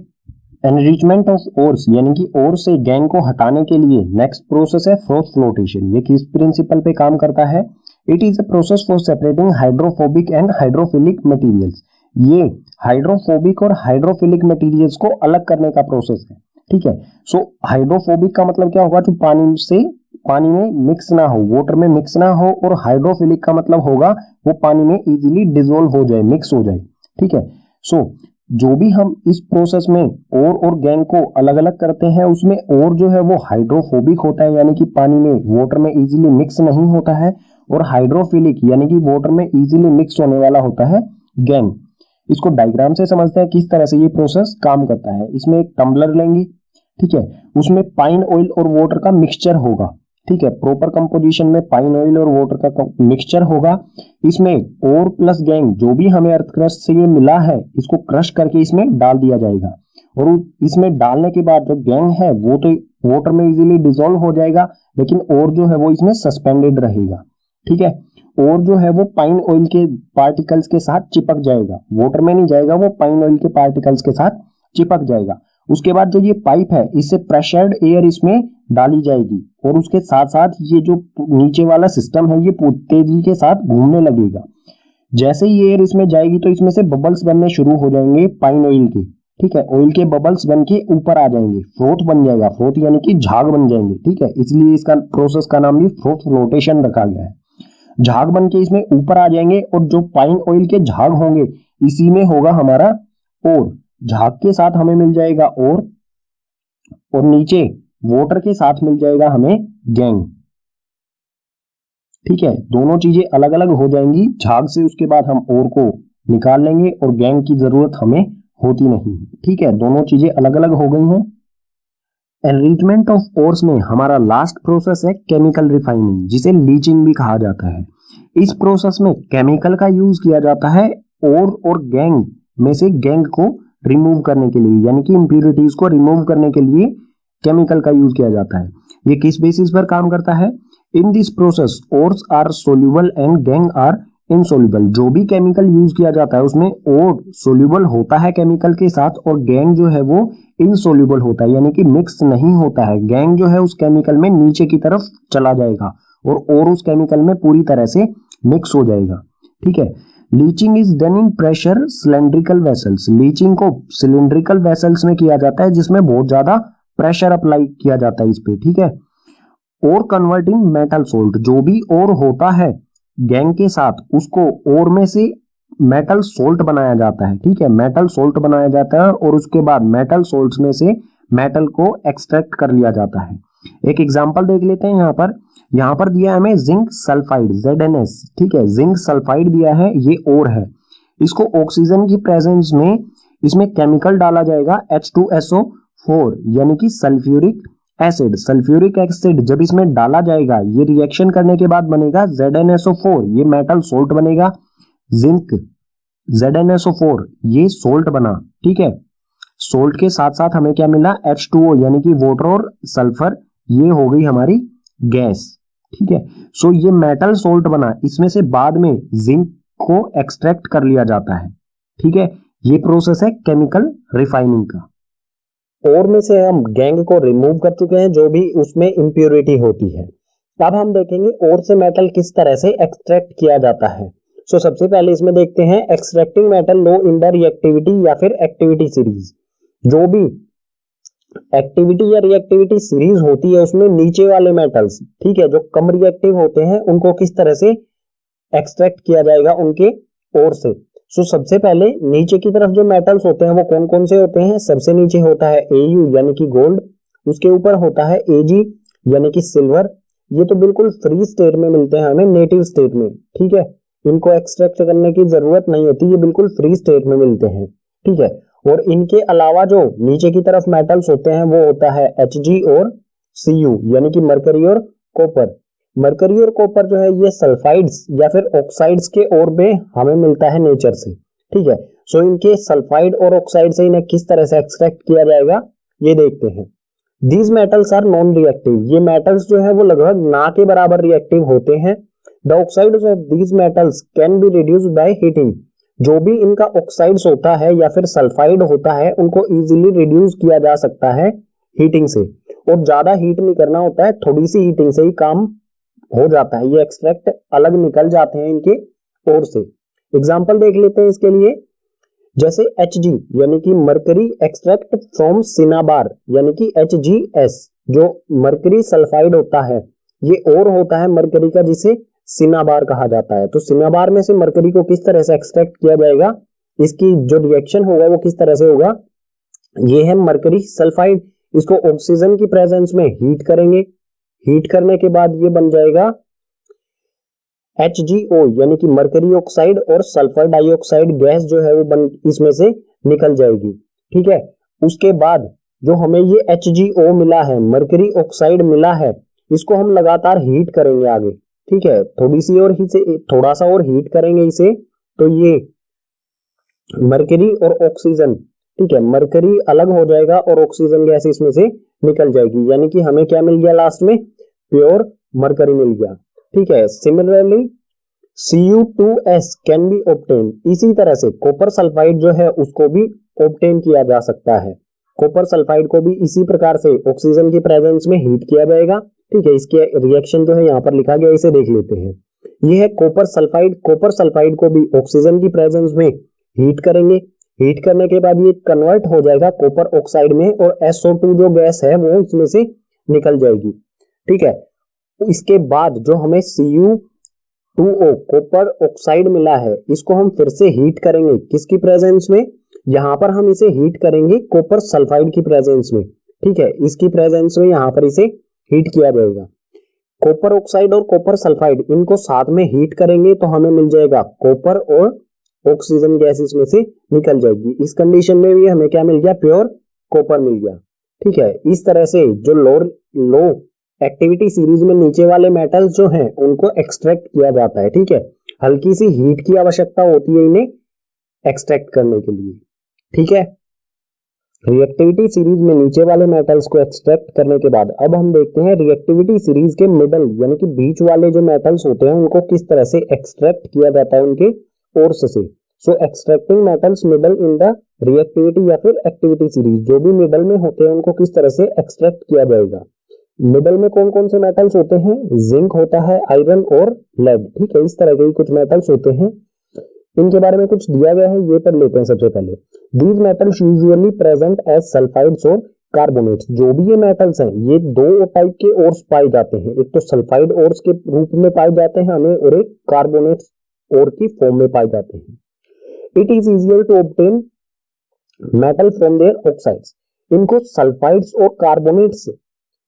एनरिचमेंट ऑफ ओर्स यानी कि ओर से गैंग को हटाने के लिए नेक्स्ट प्रोसेस है फ्रोथ फ्लोटेशन। ये किस प्रिंसिपल पे काम करता है? It is a process for separating hydrophobic and hydrophilic materials. ये हाइड्रोफोबिक और हाइड्रोफिलिक मटेरियल्स को अलग करने का प्रोसेस है, ठीक है। सो हाइड्रोफोबिक का मतलब क्या होगा? जो पानी में मिक्स ना हो, वाटर में मिक्स ना हो, और हाइड्रोफिलिक का मतलब होगा वो पानी में इजीली डिसॉल्व हो जाए, मिक्स हो जाए, ठीक है। सो जो भी हम इस प्रोसेस में और गैंग को अलग अलग करते हैं, उसमें और जो है वो हाइड्रोफोबिक होता है, यानी कि पानी में वाटर में इजीली मिक्स नहीं होता है, और हाइड्रोफिलिक यानी कि वाटर में इजीली मिक्स होने वाला होता है गैंग। इसको डायग्राम से समझते हैं किस तरह से ये प्रोसेस काम करता है। इसमें एक टम्बलर लेंगे, ठीक है, उसमें पाइन ऑयल और वाटर का मिक्सचर होगा, ठीक है। प्रॉपर कंपोजिशन में पाइन ऑयल और वाटर का मिक्सचर होगा। इसमें और प्लस गैंग जो भी हमें अर्थ क्रस्ट से ये मिला है, इसको क्रश करके इसमें डाल दिया जाएगा, और इसमें डालने के बाद जो गैंग है वो तो वाटर में इजीली डिसॉल्व हो जाएगा, लेकिन और जो है वो इसमें सस्पेंडेड रहेगा, ठीक है। और जो है वो पाइन ऑयल के पार्टिकल्स के साथ चिपक जाएगा, वाटर में नहीं जाएगा, वो पाइन ऑयल के पार्टिकल्स के साथ चिपक जाएगा। उसके बाद जो ये पाइप है, इससे प्रेशर्ड एयर इसमें डाली जाएगी, और उसके साथ साथ ये जो नीचे वाला सिस्टम है ये तेजी के साथ घूमने लगेगा। जैसे ही एयर इसमें जाएगी तो इसमें से बबल्स बनने शुरू हो जाएंगे पाइन ऑयल के, ठीक है। ऑयल के बबल्स बन के ऊपर आ जाएंगे, फ्रोथ बन जाएगा, फ्रोथ यानी कि झाग बन जाएंगे, ठीक है। इसलिए इसका प्रोसेस का नाम भी फ्रोथ फ्लोटेशन रखा गया है। झाग बन के इसमें ऊपर आ जाएंगे, और जो पाइन ऑयल के झाग होंगे इसी में होगा हमारा और, झाग के साथ हमें मिल जाएगा और नीचे वाटर के साथ मिल जाएगा हमें गैंग, ठीक है। दोनों चीजें अलग अलग हो जाएंगी झाग से। उसके बाद हम और को निकाल लेंगे और गैंग की जरूरत हमें होती नहीं, ठीक है। दोनों चीजें अलग अलग हो गई हैं। एनरिचमेंट ऑफ ओर्स में हमारा लास्ट प्रोसेस है केमिकल रिफाइनिंग, जिसे लीचिंग भी कहा जाता है। इस प्रोसेस में केमिकल का यूज किया जाता है और गैंग में से गैंग को रिमूव करने के लिए, यानी कि इंप्यूरिटीज को रिमूव करने के लिए केमिकल का यूज किया जाता है। ये किस बेसिस पर काम करता है? In this process ores are soluble and gangue are insoluble. जो भी केमिकल यूज किया जाता है उसमें और सोल्यूबल होता है केमिकल के साथ, और गैंग जो है वो इनसोल्यूबल होता है, यानी कि मिक्स नहीं होता है। गैंग जो है उस केमिकल में नीचे की तरफ चला जाएगा और उस केमिकल में पूरी तरह से मिक्स हो जाएगा, ठीक है। Leaching is done in pressure cylindrical vessels. Leaching को सिलेंड्रिकल वेसल्स में किया जाता है, जिसमें बहुत ज्यादा प्रेशर अप्लाई किया जाता है इस पे, ठीक है। और कन्वर्टिंग मेटल सोल्ट, जो भी और होता है गैंग के साथ, उसको और में से मेटल सोल्ट बनाया जाता है, ठीक है। मेटल सोल्ट बनाया जाता है और उसके बाद मेटल सोल्ट्स में से मेटल को एक्सट्रैक्ट कर लिया जाता है। एक एग्जांपल देख लेते हैं। यहाँ पर दिया है हमें जिंक सल्फाइड ZnS, ठीक है। जिंक सल्फाइड दिया है, ये और है। इसको ऑक्सीजन की प्रेजेंस में इसमें केमिकल डाला जाएगा H2SO4 यानी कि सल्फ्यूरिक एसिड। सल्फ्यूरिक एसिड जब इसमें डाला जाएगा, ये रिएक्शन करने के बाद बनेगा ZnSO4, ये मेटल सोल्ट बनेगा। जिंक ZnSO4 ये सोल्ट बना, ठीक है। सोल्ट के साथ साथ हमें क्या मिला? H2O यानी कि वाटर और सल्फर, ये हो गई हमारी गैस, ठीक है। सो ये मेटल सोल्ट बना, इसमें से बाद में जिंक को एक्सट्रैक्ट कर लिया जाता है, ठीक है। ये प्रोसेस है केमिकल रिफाइनिंग का। और में से हम गैंग को रिमूव कर चुके हैं, जो भी उसमें इंप्योरिटी होती है। अब हम देखेंगे और से मेटल किस तरह से एक्सट्रैक्ट किया जाता है। सो सबसे पहले इसमें देखते हैं extracting metal low in the reactivity या फिर एक्टिविटी सीरीज। जो भी एक्टिविटी या रिएक्टिविटी सीरीज होती है उसमें नीचे वाले मेटल्स, ठीक है, जो कम रिएक्टिव होते हैं, उनको किस तरह से एक्सट्रैक्ट किया जाएगा उनके ओर से। सो सबसे पहले नीचे की तरफ जो मेटल्स होते हैं वो कौन कौन से होते हैं? सबसे नीचे होता है Au यानी कि गोल्ड, उसके ऊपर होता है Ag यानी कि सिल्वर, ये तो बिल्कुल फ्री स्टेट में मिलते हैं हमें, नेटिव स्टेट में, ठीक है। इनको एक्सट्रैक्ट करने की जरूरत नहीं होती, ये बिल्कुल फ्री स्टेट में मिलते हैं, ठीक है। और इनके अलावा जो नीचे की तरफ मेटल्स होते हैं वो होता है Hg और Cu, यानी कि मरकरी और कॉपर। मरकरी और कॉपर जो है ये सल्फाइड्स या फिर ऑक्साइड्स के और में हमें मिलता है नेचर से, ठीक है। सो इनके सल्फाइड और ऑक्साइड से इन्हें किस तरह से एक्सट्रैक्ट किया जाएगा ये देखते हैं। These metals are non reactive, ये मेटल्स जो है वो लगभग ना के बराबर रिएक्टिव होते हैं। The oxides of these metals can be reduced by heating, जो भी इनका ऑक्साइड्स होता है या फिर सल्फाइड होता है उनको इजीली रिड्यूस किया जा सकता है हीटिंग से, और ज्यादा हीट नहीं करना होता है, थोड़ी सी हीटिंग से ही काम हो जाता है, ये एक्सट्रैक्ट अलग निकल जाते हैं इनके ओर से। एग्जाम्पल देख लेते हैं इसके लिए, जैसे Hg यानी कि मरकरी एक्सट्रैक्ट फ्रॉम सिनाबार, यानी कि HgS जो मरकरी सल्फाइड होता है ये और होता है मरकरी का जिसे सिनाबार कहा जाता है। तो सिनाबार में से मरकरी को किस तरह से एक्सट्रैक्ट किया जाएगा, इसकी जो रिएक्शन होगा वो किस तरह से होगा, ये है मरकरी सल्फाइड, इसको ऑक्सीजन की प्रेजेंस में हीट करेंगे, हीट करने के बाद ये बन जाएगा HgO यानी कि मरकरी ऑक्साइड, और सल्फर डाइऑक्साइड गैस जो है वो इसमें से निकल जाएगी, ठीक है। उसके बाद जो हमें ये HgO मिला है, मरकरी ऑक्साइड मिला है, इसको हम लगातार हीट करेंगे आगे, ठीक है। थोड़ा सा और हीट करेंगे इसे, तो ये मरकरी और ऑक्सीजन, ठीक है, मरकरी अलग हो जाएगा और ऑक्सीजन गैस इसमें से निकल जाएगी, यानी कि हमें क्या मिल गया लास्ट में, प्योर मरकरी मिल गया, ठीक है। Similarly Cu2S can be obtain, इसी तरह से कॉपर सल्फाइड जो है उसको भी ऑब्टेन किया जा सकता है। कॉपर सल्फाइड को भी इसी प्रकार से ऑक्सीजन की प्रेजेंस में हीट किया जाएगा, ठीक है। इसके रिएक्शन जो है यहाँ पर लिखा गया, इसे देख लेते हैं। ये है कॉपर सल्फाइड, कॉपर सल्फाइड को भी ऑक्सीजन की प्रेजेंस में हीट करेंगे, हीट करने के बाद ये कन्वर्ट हो जाएगा कॉपर ऑक्साइड में, और SO2 जो गैस है वो इसमें से निकल जाएगी, ठीक है। इसके बाद जो हमें Cu2O कॉपर ऑक्साइड मिला है, इसको हम फिर से हीट करेंगे, किसकी प्रेजेंस में, यहां पर हम इसे हीट करेंगे कॉपर सल्फाइड की प्रेजेंस में, ठीक है। इसकी प्रेजेंस में यहां पर इसे हीट किया जाएगा। कॉपर ऑक्साइड और कॉपर सल्फाइड इनको साथ में हीट करेंगे तो हमें मिल जाएगा कॉपर और ऑक्सीजन गैस इसमें से निकल जाएगी। इस कंडीशन में भी हमें क्या मिल गया, प्योर कॉपर मिल गया, ठीक है। इस तरह से जो लो एक्टिविटी सीरीज में नीचे वाले मेटल्स जो हैं उनको एक्सट्रैक्ट किया जाता है, ठीक है। हल्की सी हीट की आवश्यकता होती है इन्हें एक्सट्रैक्ट करने के लिए, ठीक है। रिएक्टिविटी सीरीज में नीचे वाले मेटल्स को एक्सट्रैक्ट करने के बाद अब हम देखते हैं रिएक्टिविटी सीरीज के मिडल यानी कि बीच वाले जो मेटल्स होते हैं उनको किस तरह से एक्सट्रैक्ट किया जाता है उनके ओर्स से। So extracting metals middle in the reactivity या फिर एक्टिविटी सीरीज, जो भी मिडल में होते हैं उनको किस तरह से एक्सट्रैक्ट किया जाएगा। मिडल में कौन कौन से मेटल्स होते हैं, जिंक होता है, आयरन और लेड, ठीक है। इस तरह के कुछ मेटल्स होते हैं, इनके बारे में कुछ दिया गया है, ये पढ़ लेते हैं सबसे पहले। These metals usually present as sulphides और कार्बोनेट्स, जो भी ये मेटल्स हैं ये दो टाइप के ओर्स पाए जाते हैं, एक तो सल्फाइड ओर्स के रूप में पाए जाते हैं हमें, और एक कार्बोनेट्स ओर की फॉर्म में पाए जाते हैं। It is easier to obtain metal from their oxides, इनको सल्फाइड्स और कार्बोनेट्स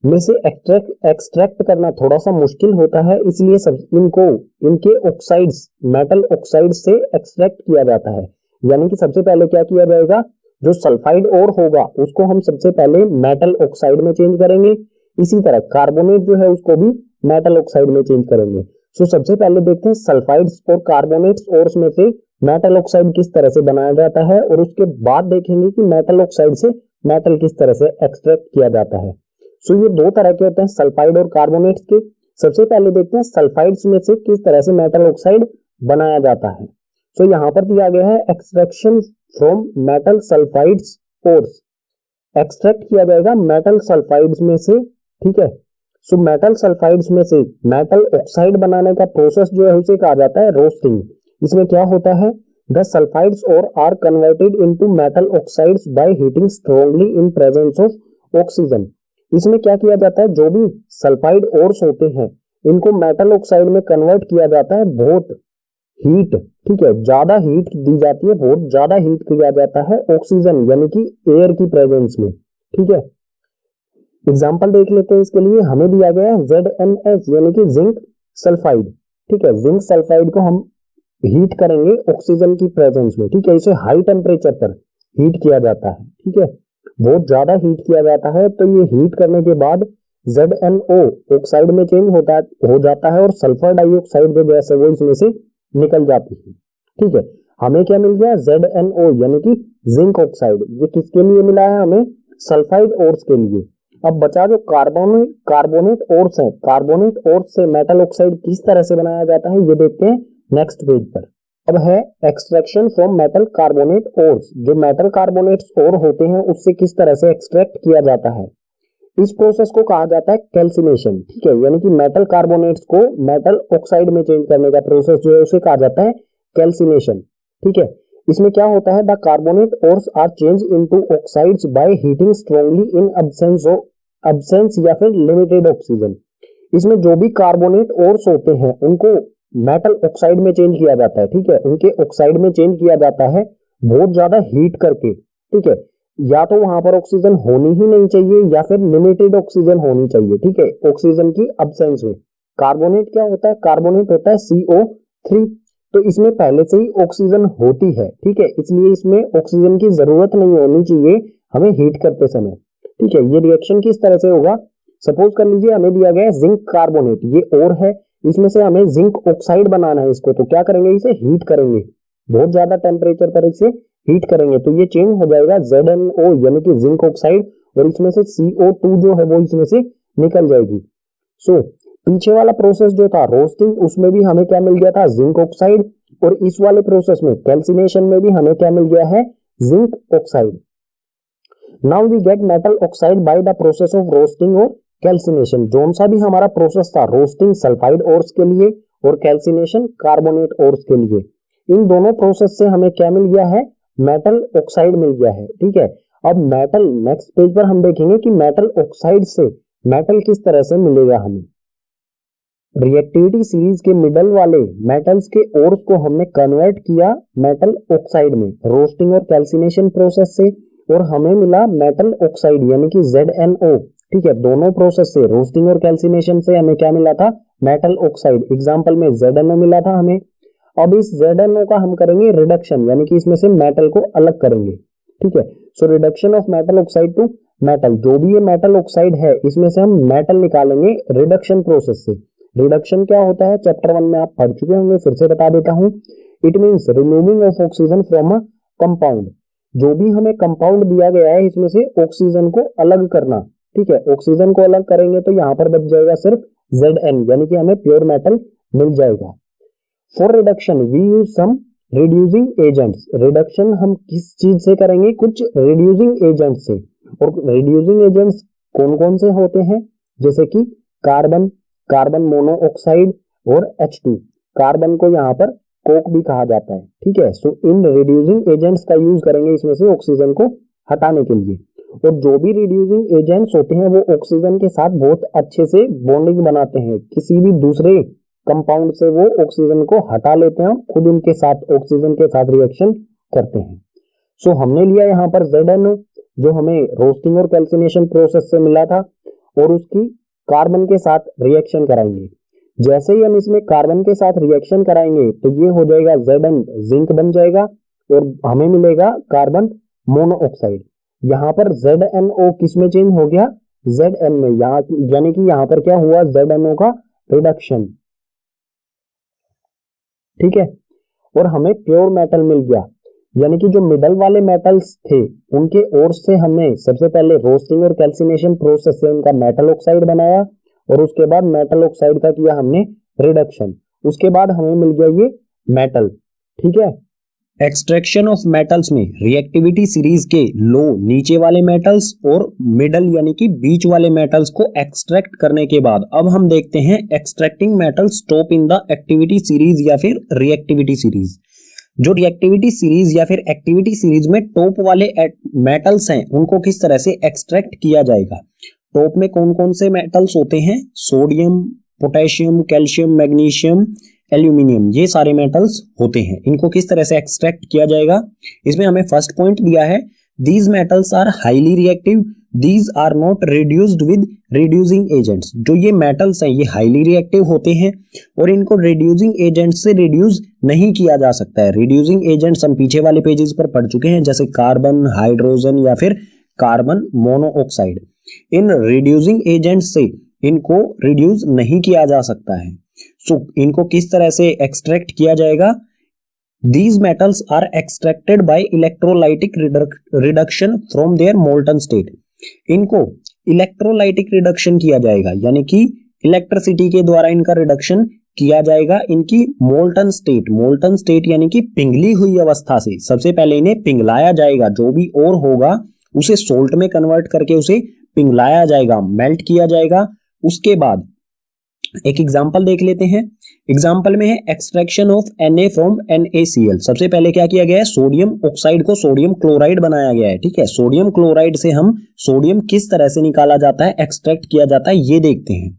में से एक्सट्रैक्ट करना थोड़ा सा मुश्किल होता है, इसलिए इनको इनके ऑक्साइड्स मेटल ऑक्साइड से एक्सट्रैक्ट किया जाता है। यानी कि सबसे पहले क्या किया जाएगा, जो सल्फाइड और होगा उसको हम सबसे पहले मेटल ऑक्साइड में चेंज करेंगे, इसी तरह कार्बोनेट जो है उसको भी मेटल ऑक्साइड में चेंज करेंगे। सो सबसे पहले देखते हैं सल्फाइड्स और कार्बोनेट्स और में से मेटल ऑक्साइड किस तरह से बनाया जाता है, और उसके बाद देखेंगे कि मेटल ऑक्साइड से मेटल किस तरह से एक्सट्रैक्ट किया जाता है। सो ये दो तरह के होते हैं सल्फाइड और कार्बोनेट्स के। सबसे पहले देखते हैं सल्फाइड्स में से किस तरह से मेटल ऑक्साइड बनाया जाता है। सो यहाँ पर दिया गया है extraction from metal sulphides ores, extract किया जाएगा मेटल सल्फाइड्स में से, ठीक है। सो मेटल सल्फाइड्स में से मेटल ऑक्साइड बनाने का प्रोसेस जो है उसे कहा जाता है रोस्टिंग। इसमें क्या होता है, the sulphides ore are converted into metal oxides by heating strongly in presence of oxygen. इसमें क्या किया जाता है, जो भी सल्फाइड ओर्स होते हैं इनको मेटल ऑक्साइड में कन्वर्ट किया जाता है, बहुत हीट, ठीक है, ज्यादा हीट दी जाती है, बहुत ज्यादा हीट किया जाता है ऑक्सीजन यानी कि एयर की प्रेजेंस में, ठीक है। एग्जाम्पल देख लेते हैं इसके लिए। हमें दिया गया है ZnS यानी कि जिंक सल्फाइड। ठीक है, जिंक सल्फाइड को हम हीट करेंगे ऑक्सीजन की प्रेजेंस में। ठीक है, इसे हाई टेम्परेचर पर हीट किया जाता है। ठीक है, बहुत ज्यादा हीट किया जाता है। तो ये हीट करने के बाद ZnO ऑक्साइड में चेंज हो जाता है और सल्फर डाइऑक्साइड जो गैस है वो इसमें से निकल जाती है। ठीक है, हमें क्या मिल गया, ZnO यानी कि जिंक ऑक्साइड। ये किसके लिए मिला है हमें, सल्फाइड ओर्स के लिए। अब बचा जो कार्बोनेट ओर्स है, कार्बोनेट ओर्स से मेटल ऑक्साइड किस तरह से बनाया जाता है ये देखते हैं नेक्स्ट पेज पर। अब है extraction from metal carbonate ores. जो मेटल कार्बोनेट ओर होते हैं उससे किस तरह से एक्सट्रैक्ट किया जाता है। इस प्रोसेस को कहा जाता है कैल्सिनेशन। ठीक है, यानी कि मेटल कार्बोनेट्स को मेटल ऑक्साइड में चेंज करने का प्रोसेस जो है उसे कहा जाता है कैल्सिनेशन। ठीक है, इसमें क्या होता है, the carbonate ores are change into oxides by heating strongly in absence या फिर लिमिटेड ऑक्सीजन। इसमें जो भी कार्बोनेट ओर्स होते हैं उनको मेटल ऑक्साइड में चेंज किया जाता है। ठीक है, उनके ऑक्साइड में चेंज किया जाता है बहुत ज्यादा हीट करके। ठीक है, या तो वहां पर ऑक्सीजन होनी ही नहीं चाहिए या फिर लिमिटेड ऑक्सीजन होनी चाहिए। ठीक है, ऑक्सीजन की अब्सेंस में। कार्बोनेट क्या होता है, कार्बोनेट होता है CO3। तो इसमें पहले से ही ऑक्सीजन होती है। ठीक है, इसलिए इसमें ऑक्सीजन की जरूरत नहीं होनी चाहिए हमें हीट करते समय। ठीक है, ये रिएक्शन किस तरह से होगा, सपोज कर लीजिए हमें दिया गया है जिंक कार्बोनेट, ये और है, इसमें से हमें जिंक ऑक्साइड बनाना है इसको। तो क्या करेंगे, इसे हीट करेंगे, बहुत ज्यादा टेम्परेचर पर इसे हीट करेंगे तो ये चेंज हो जाएगा ZnO यानी कि जिंक ऑक्साइड, और इसमें से CO2 जो है वो इसमें से निकल जाएगी। सो पीछे वाला प्रोसेस जो था रोस्टिंग, उसमें भी हमें क्या मिल गया था, जिंक ऑक्साइड। और इस वाले प्रोसेस में कैल्सिनेशन में भी हमें क्या मिल गया है, zinc oxide. Now we get metal oxide by the process of roasting और कैल्सिनेशन। जोन सा भी हमारा प्रोसेस था, रोस्टिंग सल्फाइड ओर्स के लिए और कैल्सिनेशन कार्बोनेट ओर्स के लिए, इन दोनों प्रोसेस से हमें क्या मिल गया है, मेटल ऑक्साइड मिल गया है। ठीक है, अब मेटल नेक्स्ट पेज पर हम देखेंगे कि मेटल ऑक्साइड से मेटल किस तरह से मिलेगा हमें। रिएक्टिविटी सीरीज के मिडल वाले मेटल्स के ओर्स को हमने कन्वर्ट किया मेटल ऑक्साइड में रोस्टिंग और कैल्सिनेशन प्रोसेस से, और हमें मिला मेटल ऑक्साइड यानी कि ZnO। ठीक है, दोनों प्रोसेस से, रोस्टिंग और कैल्सिनेशन से हमें क्या मिला था, मेटल ऑक्साइड। एग्जांपल में ZnO मिला था हमें। अब इस ZnO का हम करेंगे रिडक्शन, यानी कि इसमें से मेटल को अलग करेंगे। ठीक है, so reduction of metal oxide to metal, जो भी ये मेटल ऑक्साइड है इसमें से हम मेटल निकालेंगे रिडक्शन प्रोसेस से। रिडक्शन क्या होता है, चैप्टर 1 में आप पढ़ चुके होंगे, फिर से बता देता हूं। It means removing of oxygen from a compound. जो भी हमें कंपाउंड दिया गया है इसमें से ऑक्सीजन को अलग करना। ठीक है, ऑक्सीजन को अलग करेंगे तो यहां पर बच जाएगा सिर्फ Zn, यानी कि हमें प्योर मेटल मिल जाएगा। For reduction we use some reducing agents. Reduction हम किस चीज से करेंगे, कुछ रिड्यूसिंग एजेंट से। और रिड्यूसिंग एजेंट्स कौन कौन से होते हैं, जैसे कि कार्बन, कार्बन मोनोऑक्साइड और H2। कार्बन को यहाँ पर कोक भी कहा जाता है। ठीक है, सो इन रिड्यूसिंग एजेंट्स का यूज करेंगे इसमें से ऑक्सीजन को हटाने के लिए। और जो भी रिड्यूसिंग एजेंट्स होते हैं वो ऑक्सीजन के साथ बहुत अच्छे से बॉन्डिंग बनाते हैं, किसी भी दूसरे कंपाउंड से वो ऑक्सीजन को हटा लेते हैं, खुद उनके साथ ऑक्सीजन के साथ रिएक्शन करते हैं। सो हमने लिया यहाँ पर ZnO जो हमें रोस्टिंग और कैल्सिनेशन प्रोसेस से मिला था, और उसकी कार्बन के साथ रिएक्शन कराएंगे। जैसे ही हम इसमें कार्बन के साथ रिएक्शन कराएंगे तो ये हो जाएगा Zn, जिंक बन जाएगा, और हमें मिलेगा कार्बन मोनोऑक्साइड। यहाँ पर ZnO किस में चेंज हो गया, Zn में, यानी कि यहाँ पर क्या हुआ, ZnO का रिडक्शन। ठीक है, और हमें प्योर मेटल मिल गया। यानी कि जो मिडल वाले मेटल्स थे उनके ओर से हमने सबसे पहले रोस्टिंग और कैल्सिनेशन प्रोसेस से उनका मेटल ऑक्साइड बनाया, और उसके बाद मेटल ऑक्साइड का किया हमने रिडक्शन, उसके बाद हमें मिल गया ये मेटल। ठीक है, एक्सट्रैक्शन ऑफ मेटल्स में रिएक्टिविटी सीरीज के लो नीचे वाले मेटल्स और मिडल यानी कि बीच वाले मेटल्स को एक्सट्रैक्ट करने के बाद अब हम देखते हैं extracting metals top in the activity series या फिर रिएक्टिविटी सीरीज। जो रिएक्टिविटी सीरीज या फिर एक्टिविटी सीरीज में टॉप वाले मेटल्स हैं उनको किस तरह से एक्सट्रैक्ट किया जाएगा। टॉप में कौन कौन से मेटल्स होते हैं, sodium, potassium, calcium, magnesium, aluminium, ये सारे मेटल्स होते हैं। इनको किस तरह से एक्सट्रैक्ट किया जाएगा, इसमें हमें फर्स्ट पॉइंट दिया है, these metals are highly reactive these are not reduced with reducing agents. जो ये मेटल्स हैं ये हाईली रिएक्टिव होते हैं और इनको रिड्यूसिंग एजेंट्स से रिड्यूस नहीं किया जा सकता है। रिड्यूसिंग एजेंट्स हम पीछे वाले पेजेस पर पढ़ चुके हैं, जैसे कार्बन, हाइड्रोजन या फिर carbon monoxide. In reducing agents से इनको रिड्यूस नहीं किया जा सकता है। सो इनको किस तरह से एक्सट्रैक्ट किया जाएगा? These metals are extracted by electrolytic reduction from their molten state। इनको इलेक्ट्रोलाइटिक रिडक्शन किया जाएगा, यानी कि इलेक्ट्रिसिटी के द्वारा इनका रिडक्शन किया जाएगा इनकी मोल्टन स्टेट। मोल्टन स्टेट यानी कि पिघली हुई अवस्था से सबसे पहले इन्हें पिघलाया जाएगा। जो भी और होगा उसे सोल्ट में कन्वर्ट करके उसे पिघलाया जाएगा, मेल्ट किया जाएगा। उसके बाद एक एग्जांपल देख लेते हैं। एग्जांपल में है extraction of Na from NaCl। सबसे पहले क्या किया गया है? सोडियम ऑक्साइड को सोडियम क्लोराइड बनाया गया है। ठीक है, सोडियम क्लोराइड से हम सोडियम किस तरह से निकाला जाता है, एक्सट्रैक्ट किया जाता है, ये देखते हैं।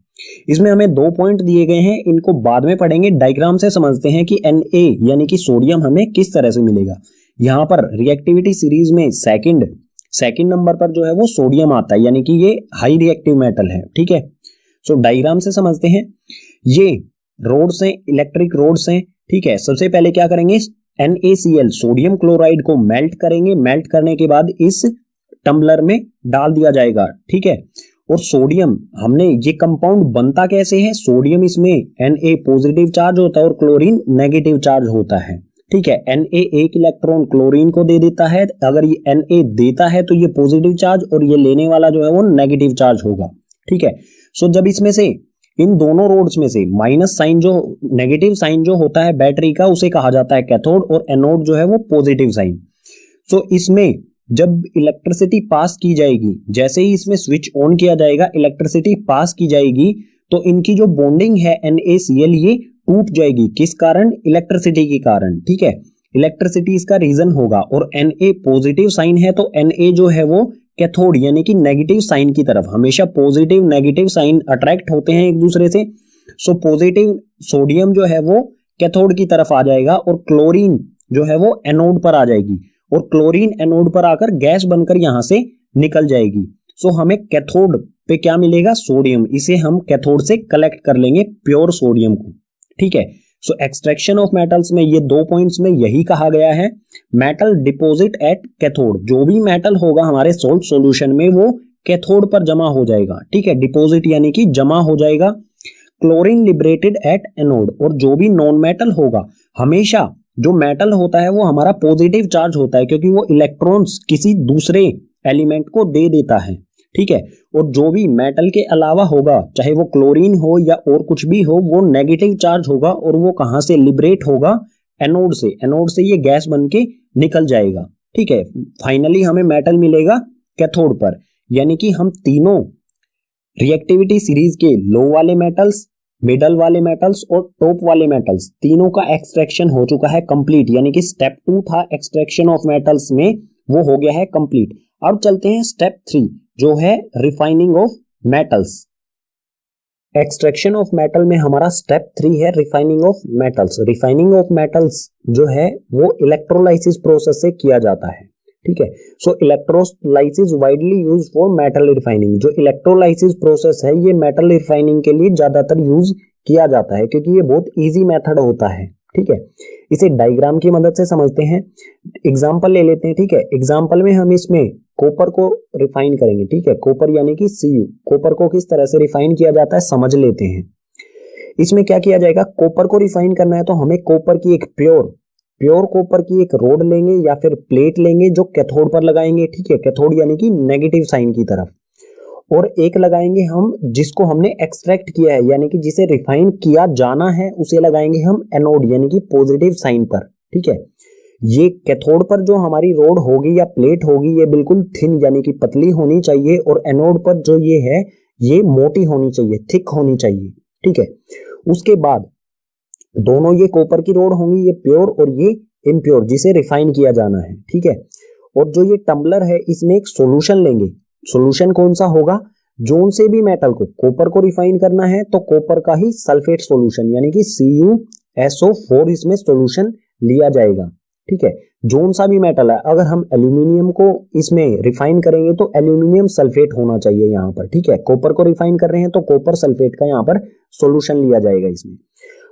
इसमें हमें 2 पॉइंट दिए गए हैं, इनको बाद में पढ़ेंगे। डायग्राम से समझते हैं कि Na यानी कि सोडियम हमें किस तरह से मिलेगा। यहां पर रिएक्टिविटी सीरीज में सेकंड नंबर पर जो है वो सोडियम आता है, यानी कि ये हाई रिएक्टिव मेटल है। ठीक है, सो डायग्राम से समझते हैं। ये रोड्स हैं, इलेक्ट्रिक रोड्स हैं। ठीक है, सबसे पहले क्या करेंगे? NaCl सोडियम क्लोराइड को मेल्ट करेंगे। मेल्ट करने के बाद इस टम्बलर में डाल दिया जाएगा। ठीक है, और सोडियम हमने ये कंपाउंड बनता कैसे है? सोडियम इसमें Na पॉजिटिव चार्ज होता है और क्लोरीन नेगेटिव चार्ज होता है। ठीक है, Na एक इलेक्ट्रॉन क्लोरीन को दे देता है। अगर ये Na देता है तो ये पॉजिटिव चार्ज और ये लेने वाला जो है वो नेगेटिव चार्ज होगा। ठीक है, सो जब इसमें से इन दोनों रोड्स में से माइनस साइन जो नेगेटिव साइन जो होता है बैटरी का उसे कहा जाता है कैथोड और एनोड जो है वो पॉजिटिव साइन। सो इसमें जब इलेक्ट्रिसिटी पास की जाएगी, जैसे ही इसमें स्विच ऑन किया जाएगा, इलेक्ट्रिसिटी पास की जाएगी तो इनकी जो बॉन्डिंग है NaCl ये टूट जाएगी। किस कारण? इलेक्ट्रिसिटी के कारण। ठीक है, इलेक्ट्रिसिटी इसका रीजन होगा और Na पॉजिटिव साइन है तो Na जो है वो कैथोड यानी कि नेगेटिव साइन की तरफ, हमेशा पॉजिटिव नेगेटिव साइन अट्रैक्ट होते हैं एक दूसरे से। सो पॉजिटिव सोडियम जो है वो कैथोड की तरफ आ जाएगा और क्लोरीन जो है वो एनोड पर आ जाएगी और क्लोरीन एनोड पर आकर गैस बनकर यहां से निकल जाएगी। सो हमें कैथोड पे क्या मिलेगा? सोडियम। इसे हम कैथोड से कलेक्ट कर लेंगे प्योर सोडियम को। ठीक है, सो एक्सट्रैक्शन ऑफ मेटल्स में ये 2 पॉइंट्स में यही कहा गया है। मेटल डिपॉजिट एट कैथोड, जो भी मेटल होगा हमारे सोल्ट सॉल्यूशन में वो कैथोड पर जमा हो जाएगा। ठीक है, डिपॉजिट यानी कि जमा हो जाएगा। क्लोरीन लिबरेटेड एट एनोड, और जो भी नॉन मेटल होगा, हमेशा जो मेटल होता है वो हमारा पॉजिटिव चार्ज होता है क्योंकि वो इलेक्ट्रॉन्स किसी दूसरे एलिमेंट को दे देता है। ठीक है, और जो भी मेटल के अलावा होगा, चाहे वो क्लोरीन हो या और कुछ भी हो, वो नेगेटिव चार्ज होगा और वो कहां से लिबरेट होगा? एनोड से। एनोड से ये गैस बन के निकल जाएगा। ठीक है, फाइनली हमें मेटल मिलेगा कैथोड पर, यानी कि हम तीनों रिएक्टिविटी सीरीज के लो वाले मेटल्स, मिडल वाले मेटल्स और टॉप वाले मेटल्स तीनों का एक्सट्रैक्शन हो चुका है कंप्लीट, यानी कि स्टेप 2 था एक्सट्रैक्शन ऑफ मेटल्स में, वो हो गया है कंप्लीट। अब चलते हैं स्टेप 3 जो है refining of metals. Extraction of metal में हमारा स्टेप 3 है refining of metals. Refining of metals जो है वो इलेक्ट्रोलाइसिस प्रोसेस से किया जाता है। ठीक है, so electrolysis widely use for metal refining. जो इलेक्ट्रोलाइसिस प्रोसेस है ये मेटल रिफाइनिंग के लिए ज्यादातर यूज किया जाता है क्योंकि ये बहुत इजी मेथड होता है। ठीक है, इसे डायग्राम की मदद से समझते हैं। एग्जांपल ले लेते हैं। ठीक है, एग्जांपल में हम इसमें कॉपर को रिफाइन करेंगे। ठीक है, कॉपर यानी कि Cu। कॉपर को किस तरह से रिफाइन किया जाता है समझ लेते हैं। इसमें क्या किया जाएगा? कॉपर को रिफाइन करना है तो हमें कॉपर की एक प्योर कॉपर की एक रोड लेंगे या फिर प्लेट लेंगे जो कैथोड पर लगाएंगे। ठीक है, कैथोड यानी कि नेगेटिव साइन की तरफ, और एक लगाएंगे हम जिसको हमने एक्सट्रैक्ट किया है यानी कि जिसे रिफाइन किया जाना है उसे लगाएंगे हम एनोड यानी कि पॉजिटिव साइन पर। ठीक है, ये कैथोड पर जो हमारी रोड होगी या प्लेट होगी ये बिल्कुल थिन यानी कि पतली होनी चाहिए और एनोड पर जो ये है ये मोटी होनी चाहिए, थिक होनी चाहिए। ठीक है, उसके बाद दोनों ये कॉपर की रोड होंगी, ये प्योर और ये इम्प्योर जिसे रिफाइन किया जाना है। ठीक है, और जो ये टम्बलर है इसमें एक सॉल्यूशन लेंगे। सॉल्यूशन कौन सा होगा? जोन से भी मेटल को, कॉपर को रिफाइन करना है तो कॉपर का ही सल्फेट सॉल्यूशन यानी कि CuSO4 इसमें सॉल्यूशन लिया जाएगा। ठीक है, जोन सा भी मेटल है, अगर हम एल्यूमिनियम को इसमें रिफाइन करेंगे तो एल्यूमिनियम सल्फेट होना चाहिए यहाँ पर, ठीक है। कॉपर को रिफाइन कर रहे हैं तो कॉपर सल्फेट का यहाँ पर सॉल्यूशन लिया जाएगा इसमें।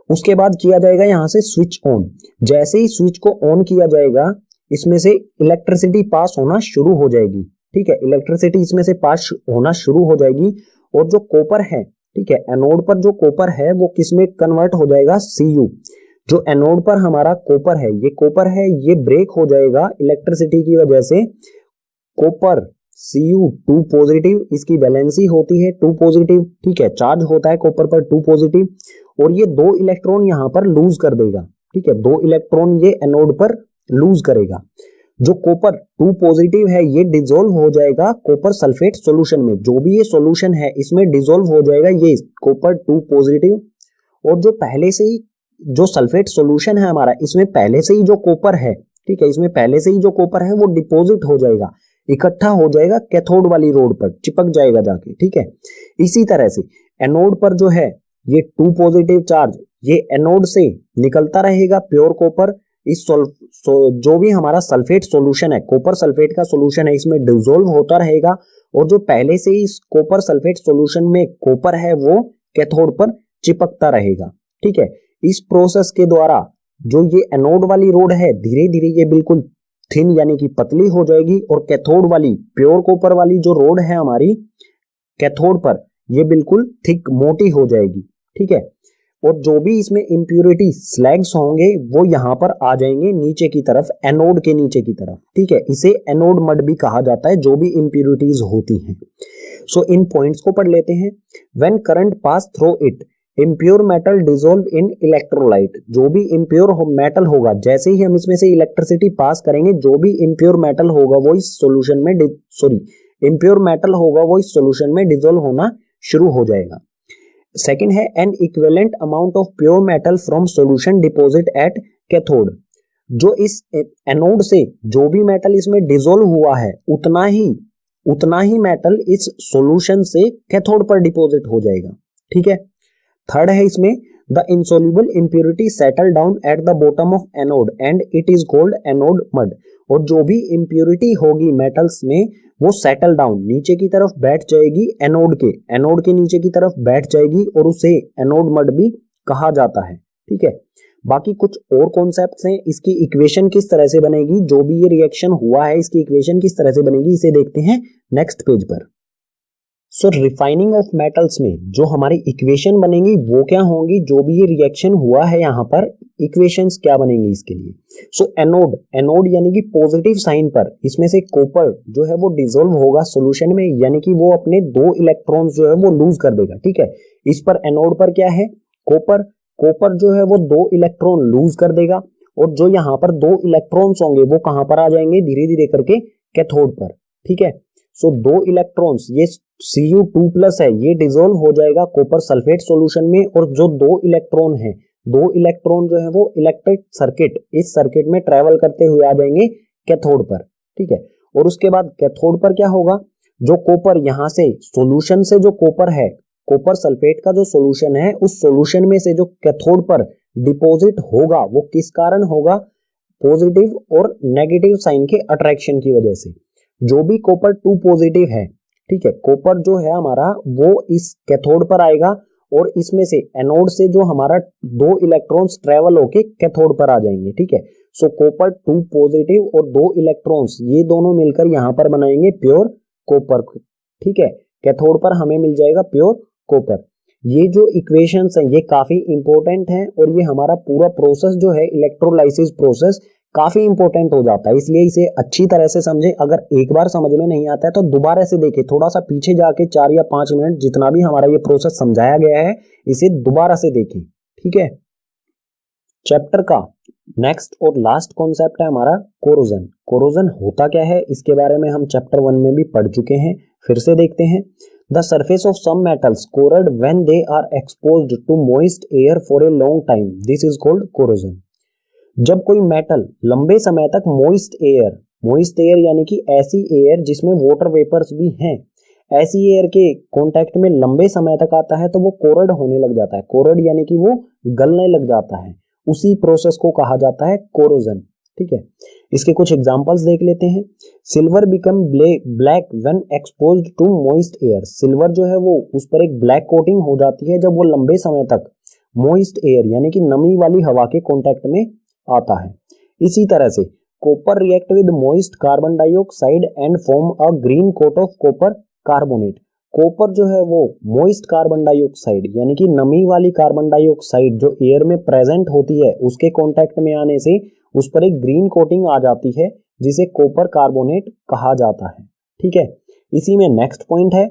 उसके बाद किया जाएगा यहाँ से स्विच ऑन। जैसे ही स्विच को ऑन किया जाएगा इसमें से इलेक्ट्रिसिटी पास होना शुरू हो जाएगी, ठीक है। इलेक्ट्रिसिटी इसमें से पास होना शुरू हो जाएगी और जो कॉपर है, ठीक है, एनोड पर जो कॉपर है वो किसमें कन्वर्ट हो जाएगा, Cu। जो एनोड पर हमारा कॉपर है, ये कॉपर है, ये ब्रेक हो जाएगा इलेक्ट्रिसिटी की वजह से। कॉपर Cu2 पॉजिटिव, इसकी वैलेंसी होती है 2 पॉजिटिव, ठीक है, चार्ज होता है कॉपर पर 2 पॉजिटिव, और ये 2 इलेक्ट्रॉन यहां पर लूज कर देगा, ठीक है, 2 इलेक्ट्रॉन ये एनोड पर लूज करेगा। जो कॉपर 2 पॉजिटिव है ये डिसॉल्व हो जाएगा कॉपर सल्फेट सॉल्यूशन में, जो भी ये सॉल्यूशन है इसमें डिसॉल्व हो जाएगा ये कॉपर 2 पॉजिटिव। और जो पहले से ही जो सल्फेट सॉल्यूशन है हमारा, इसमें पहले से ही जो कॉपर है, ठीक है, इसमें पहले से ही जो कॉपर है वो डिपॉजिट हो जाएगा, इकट्ठा हो जाएगा कैथोड वाली रोड पर, चिपक जाएगा जाके, ठीक है। इसी तरह से एनोड पर जो है ये 2 पॉजिटिव चार्ज ये एनोड से निकलता रहेगा प्योर कॉपर, इस जो भी हमारा सल्फेट सॉल्यूशन है, कॉपर सल्फेट का सॉल्यूशन है, इसमें डिसॉल्व होता रहेगा। और जो पहले से ही इस कॉपर सल्फेट सॉल्यूशन में कॉपर है वो कैथोड पर चिपकता रहेगा, ठीक है। इस प्रोसेस के द्वारा जो ये एनोड वाली रोड है धीरे धीरे ये बिल्कुल थिन यानी कि पतली हो जाएगी, और कैथोड वाली प्योर कॉपर वाली जो रोड है हमारी कैथोड पर ये बिल्कुल थिक मोटी हो जाएगी, ठीक है। और जो भी इसमें इंप्यूरिटी स्लैग्स होंगे वो यहां पर आ जाएंगे नीचे की तरफ, एनोड के नीचे की तरफ, ठीक है। इसे एनोड मड भी कहा जाता है जो भी इंप्यूरिटीज होती हैं। सो इन पॉइंट्स को पढ़ लेते हैं। When current pass through it impure metal dissolve in electrolyte. जो भी इम्प्योर मेटल होगा, जैसे ही हम इसमें से इलेक्ट्रिसिटी पास करेंगे, जो भी इम्प्योर मेटल होगा वो इस सॉल्यूशन में इम्प्योर मेटल होगा वो इस सॉल्यूशन में डिसॉल्व होना शुरू हो जाएगा। सेकंड है N equivalent amount of pure metal from solution deposit at cathode. जो इस एनोड से जो भी मेटल इसमें डिसॉल्व हुआ है उतना ही मेटल इस सॉल्यूशन से कैथोड पर डिपॉजिट हो जाएगा, ठीक है। थर्ड है इसमें the insoluble impurity settle down at the bottom of anode and it is called anode mud. और जो भी इंप्योरिटी होगी मेटल्स में वो सेटल डाउन नीचे की तरफ बैठ जाएगी, एनोड के नीचे की तरफ बैठ जाएगी, और उसे एनोड मड भी कहा जाता है, ठीक है। बाकी कुछ और कॉन्सेप्ट्स हैं, इसकी इक्वेशन किस तरह से बनेगी, जो भी ये रिएक्शन हुआ है इसकी इक्वेशन किस तरह से बनेगी, इसे देखते हैं नेक्स्ट पेज पर। सो रिफाइनिंग ऑफ मेटल्स में जो हमारी इक्वेशन बनेंगी वो क्या होंगी, जो भी ये रिएक्शन हुआ है यहाँ पर इक्वेशंस क्या बनेंगी इसके लिए। सो एनोड यानी कि पॉजिटिव साइन पर इसमें से कॉपर जो है वो डिसॉल्व होगा सॉल्यूशन में, यानी कि वो अपने 2 इलेक्ट्रॉन्स जो है वो लूज कर देगा, ठीक है। इस पर एनोड पर क्या है, कॉपर जो है वो 2 इलेक्ट्रॉन लूज कर देगा, और जो यहाँ पर 2 इलेक्ट्रॉन्स होंगे वो कहां पर आ जाएंगे, धीरे धीरे करके कैथोड पर, ठीक है। सो 2 इलेक्ट्रॉन्स ये Cu2+ है ये डिसॉल्व हो जाएगा कॉपर सल्फेट सॉल्यूशन में, और जो 2 इलेक्ट्रॉन है 2 इलेक्ट्रॉन जो है वो इलेक्ट्रिक सर्किट इस सर्किट में ट्रेवल करते हुए आ जाएंगे कैथोड पर, ठीक है। और उसके बाद कैथोड पर क्या होगा, जो कॉपर यहां से सॉल्यूशन से जो कॉपर है, कॉपर सल्फेट का जो सॉल्यूशन है उस सॉल्यूशन में से जो कैथोड पर डिपॉजिट होगा वो किस कारण होगा, पॉजिटिव और नेगेटिव साइन के अट्रैक्शन की वजह से। जो भी कॉपर 2 पॉजिटिव है, ठीक है, कॉपर जो है हमारा वो इस कैथोड पर आएगा, और इसमें से एनोड से जो हमारा 2 इलेक्ट्रॉन्स ट्रेवल होके कैथोड पर आ जाएंगे, ठीक है। सो कॉपर 2 पॉजिटिव और 2 इलेक्ट्रॉन्स ये दोनों मिलकर यहां पर बनाएंगे प्योर कॉपर, ठीक है। कैथोड पर हमें मिल जाएगा प्योर कॉपर। ये जो इक्वेशंस हैं ये काफी इंपॉर्टेंट हैं, और ये हमारा पूरा प्रोसेस जो है इलेक्ट्रोलाइसिस प्रोसेस काफी इंपॉर्टेंट हो जाता है, इसलिए इसे अच्छी तरह से समझें। अगर एक बार समझ में नहीं आता है तो दोबारा से देखें, थोड़ा सा पीछे जाके 4 या 5 मिनट जितना भी हमारा ये प्रोसेस समझाया गया है इसे दोबारा से देखें, ठीक है। चैप्टर का नेक्स्ट और लास्ट कॉन्सेप्ट है हमारा कोरोजन। कोरोजन होता क्या है इसके बारे में हम चैप्टर 1 में भी पढ़ चुके हैं, फिर से देखते हैं। The surface of some metals corrode when they are exposed to moist air for a long time, this is called corrosion. जब कोई मेटल लंबे समय तक मॉइस्ट एयर यानी कि ऐसी एयर जिसमें वाटर वेपर्स भी हैं, ऐसी एयर के कांटेक्ट में लंबे समय तक आता है तो वो कोरड होने लग जाता है। कोरड यानी कि वो गलने लग जाता है, उसी प्रोसेस को कहा जाता है कोरोजन, ठीक है। इसके कुछ एग्जांपल्स देख लेते हैं। Silver become black when exposed to moist air. Silver जो है वो उस पर एक ब्लैक कोटिंग हो जाती है जब वो लंबे समय तक मॉइस्ट एयर यानी कि नमी वाली हवा के कांटेक्ट में आता है। इसी तरह से copper react with moist carbon dioxide and form a green coat of copper carbonate. Copper जो है वो मॉइस्ट कार्बन डाइऑक्साइड यानी कि नमी वाली कार्बन डाइऑक्साइड जो एयर में प्रेजेंट होती है उसके कांटेक्ट में आने से उस पर एक ग्रीन कोटिंग आ जाती है जिसे कॉपर कार्बोनेट कहा जाता है। ठीक है। इसी में नेक्स्ट पॉइंट है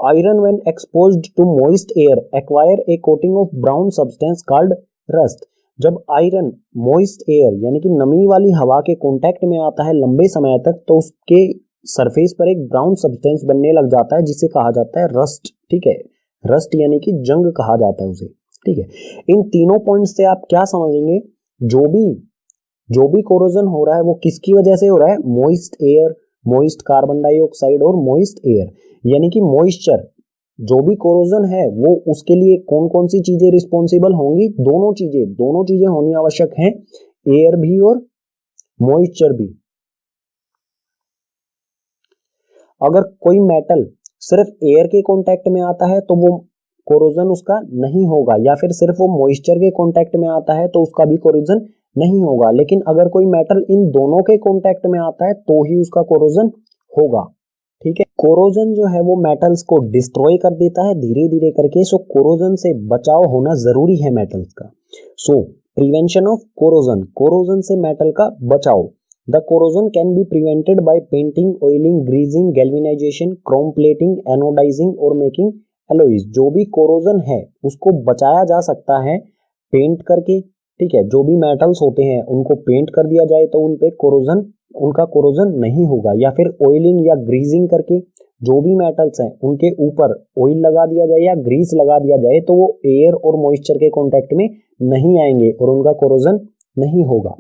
iron when exposed to moist air acquire a coating of brown substance called rust. जब आयरन मॉइस्ट एयर यानी कि नमी वाली हवा के कांटेक्ट में आता है लंबे समय तक तो उसके सरफेस पर एक ब्राउन सब्सटेंस बनने लग जाता है जिसे कहा जाता है रस्ट। ठीक है। रस्ट यानी कि जंग कहा जाता है उसे। ठीक है। इन तीनों पॉइंट्स से आप क्या समझेंगे, जो भी कोरोजन हो रहा है वो किसकी वजह से हो रहा है, moist air, moist carbon dioxide और मॉइस्ट एयर यानी कि मॉइस्चर। जो भी कोरोजन है वो उसके लिए कौन कौन सी चीजें रिस्पॉन्सिबल होंगी, दोनों चीजें होनी आवश्यक हैं, एयर भी और मॉइस्चर भी। अगर कोई मेटल सिर्फ एयर के कांटेक्ट में आता है तो वो कोरोजन उसका नहीं होगा, या फिर सिर्फ वो मॉइस्चर के कांटेक्ट में आता है तो उसका भी कोरोजन नहीं होगा। लेकिन अगर कोई मेटल इन दोनों के कांटेक्ट में आता है तो ही उसका कोरोजन होगा। ठीक है। कोरोजन जो है वो मेटल्स को डिस्ट्रॉय कर देता है धीरे धीरे करके। सो कोरोजन से बचाव होना जरूरी है मेटल्स का। सो प्रिवेंशन ऑफ कोरोजन, कोरोजन से मेटल का बचाव। The corrosion can be prevented by painting, oiling, greasing, galvanization, chrome plating, anodizing और making alloys। जो भी कोरोजन है उसको बचाया जा सकता है पेंट करके। ठीक है। जो भी मेटल्स होते हैं उनको पेंट कर दिया जाए तो उन पे उनका कोरोजन नहीं होगा, या फिर ऑयलिंग या ग्रीजिंग करके जो भी मेटल्स हैं उनके ऊपर ऑयल लगा दिया जाए या ग्रीस लगा दिया जाए तो वो एयर और मॉइस्चर के कांटेक्ट में नहीं आएंगे और उनका कोरोजन नहीं होगा।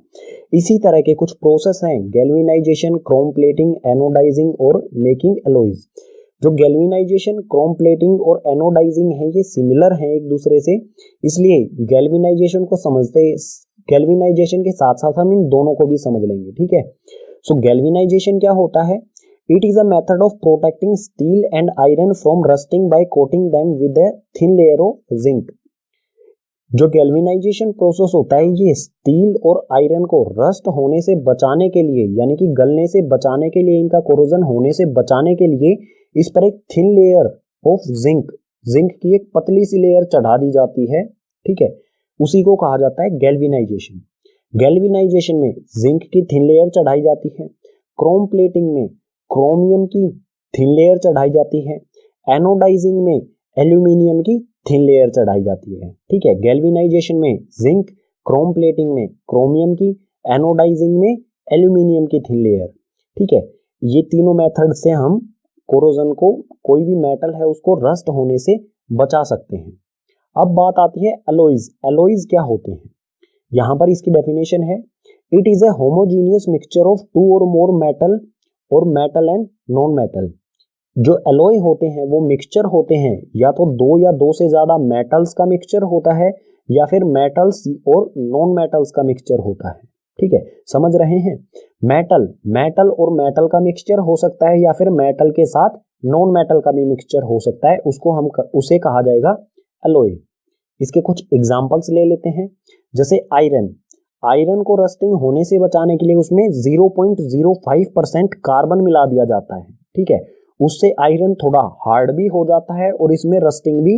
इसी तरह के कुछ प्रोसेस हैं गैल्वेनाइजेशन, क्रोम प्लेटिंग, एनोडाइजिंग और मेकिंग एलॉयज। जो गैल्वेनाइजेशन, क्रोम प्लेटिंग और एनोडाइजिंग है ये सिमिलर हैं एक दूसरे से, इसलिए गैल्वेनाइजेशन के साथ साथ हम इन दोनों को भी समझ लेंगे। ठीक है। सो गैल्वेनाइजेशन क्या होता है, it is a method of protecting steel and iron from rusting by coating them with a thin layer of zinc. जो गैल्वेनाइजेशन प्रोसेस होता है ये स्टील और आयरन को रस्ट होने से बचाने के लिए यानी कि गलने से बचाने के लिए, इनका कोरोजन होने से बचाने के लिए इस पर एक थिन लेयर ऑफ जिंक की एक पतली सी लेयर चढ़ा दी जाती है। ठीक है। उसी को कहा जाता है गैल्वेनाइजेशन। गैल्वेनाइजेशन में जिंक की थिन लेयर चढ़ाई जाती है, क्रोम प्लेटिंग में क्रोमियम की थिन लेयर चढ़ाई जाती है, एनोडाइजिंग में एल्यूमिनियम की थिन लेयर चढ़ाई जाती है। ठीक है। गैल्वेनाइजेशन में जिंक, क्रोम प्लेटिंग में क्रोमियम की, एनोडाइजिंग में एल्यूमिनियम की थिन लेयर। ठीक है। ये तीनों मेथड से हम कोरोजन को, कोई भी मेटल है उसको रस्ट होने से बचा सकते हैं। अब बात आती है एलॉयज। एलॉयज क्या होते हैं, यहां पर इसकी डेफिनेशन है it is a homogeneous mixture of two or more metal or metal and non metal. जो एलॉय होते हैं वो मिक्सचर होते हैं, या तो दो या दो से ज्यादा मेटल्स का मिक्सचर होता है या फिर मेटल्स और नॉन मेटल्स का मिक्सचर होता है। ठीक है। समझ रहे हैं। मेटल और मेटल का मिक्सचर हो सकता है या फिर मेटल के साथ नॉन मेटल का भी मिक्सचर हो सकता है, उसे कहा जाएगा एलॉय। इसके कुछ एग्जांपल्स ले लेते हैं। जैसे आयरन को रस्टिंग होने से बचाने के लिए उसमें 0.05% कार्बन मिला दिया जाता है। ठीक है। उससे आयरन थोड़ा हार्ड भी हो जाता है और इसमें रस्टिंग भी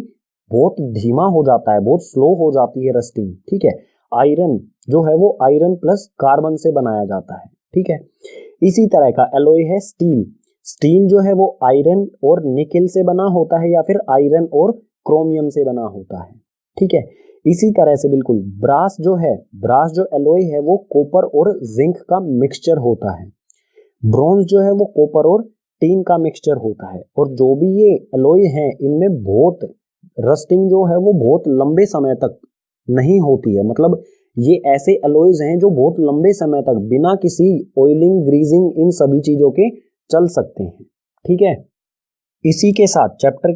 बहुत धीमा हो जाता है, बहुत स्लो हो जाती है रस्टिंग। ठीक है। आयरन जो है वो आयरन प्लस कार्बन से बनाया जाता है। ठीक है। इसी तरह का एलॉय है स्टील जो है वो आयरन और निकेल से बना होता है या फिर आयरन और क्रोमियम से बना होता है। ठीक है। इसी तरह से बिल्कुल ब्रास जो एलॉय है वो कॉपर और जिंक का मिक्सचर होता है। ब्रॉन्ज जो है वो कॉपर और टीन का मिक्सचर होता है। और जो भी ये एलॉय हैं इनमें बहुत रस्टिंग जो है वो बहुत लंबे समय तक नहीं होती है, मतलब ये ऐसे एलॉयज हैं जो बहुत लंबे समय तक बिना किसी ऑयलिंग, ग्रीजिंग, इन सभी चीजों के चल सकते हैं। ठीक है। इसी के साथ चैप्टर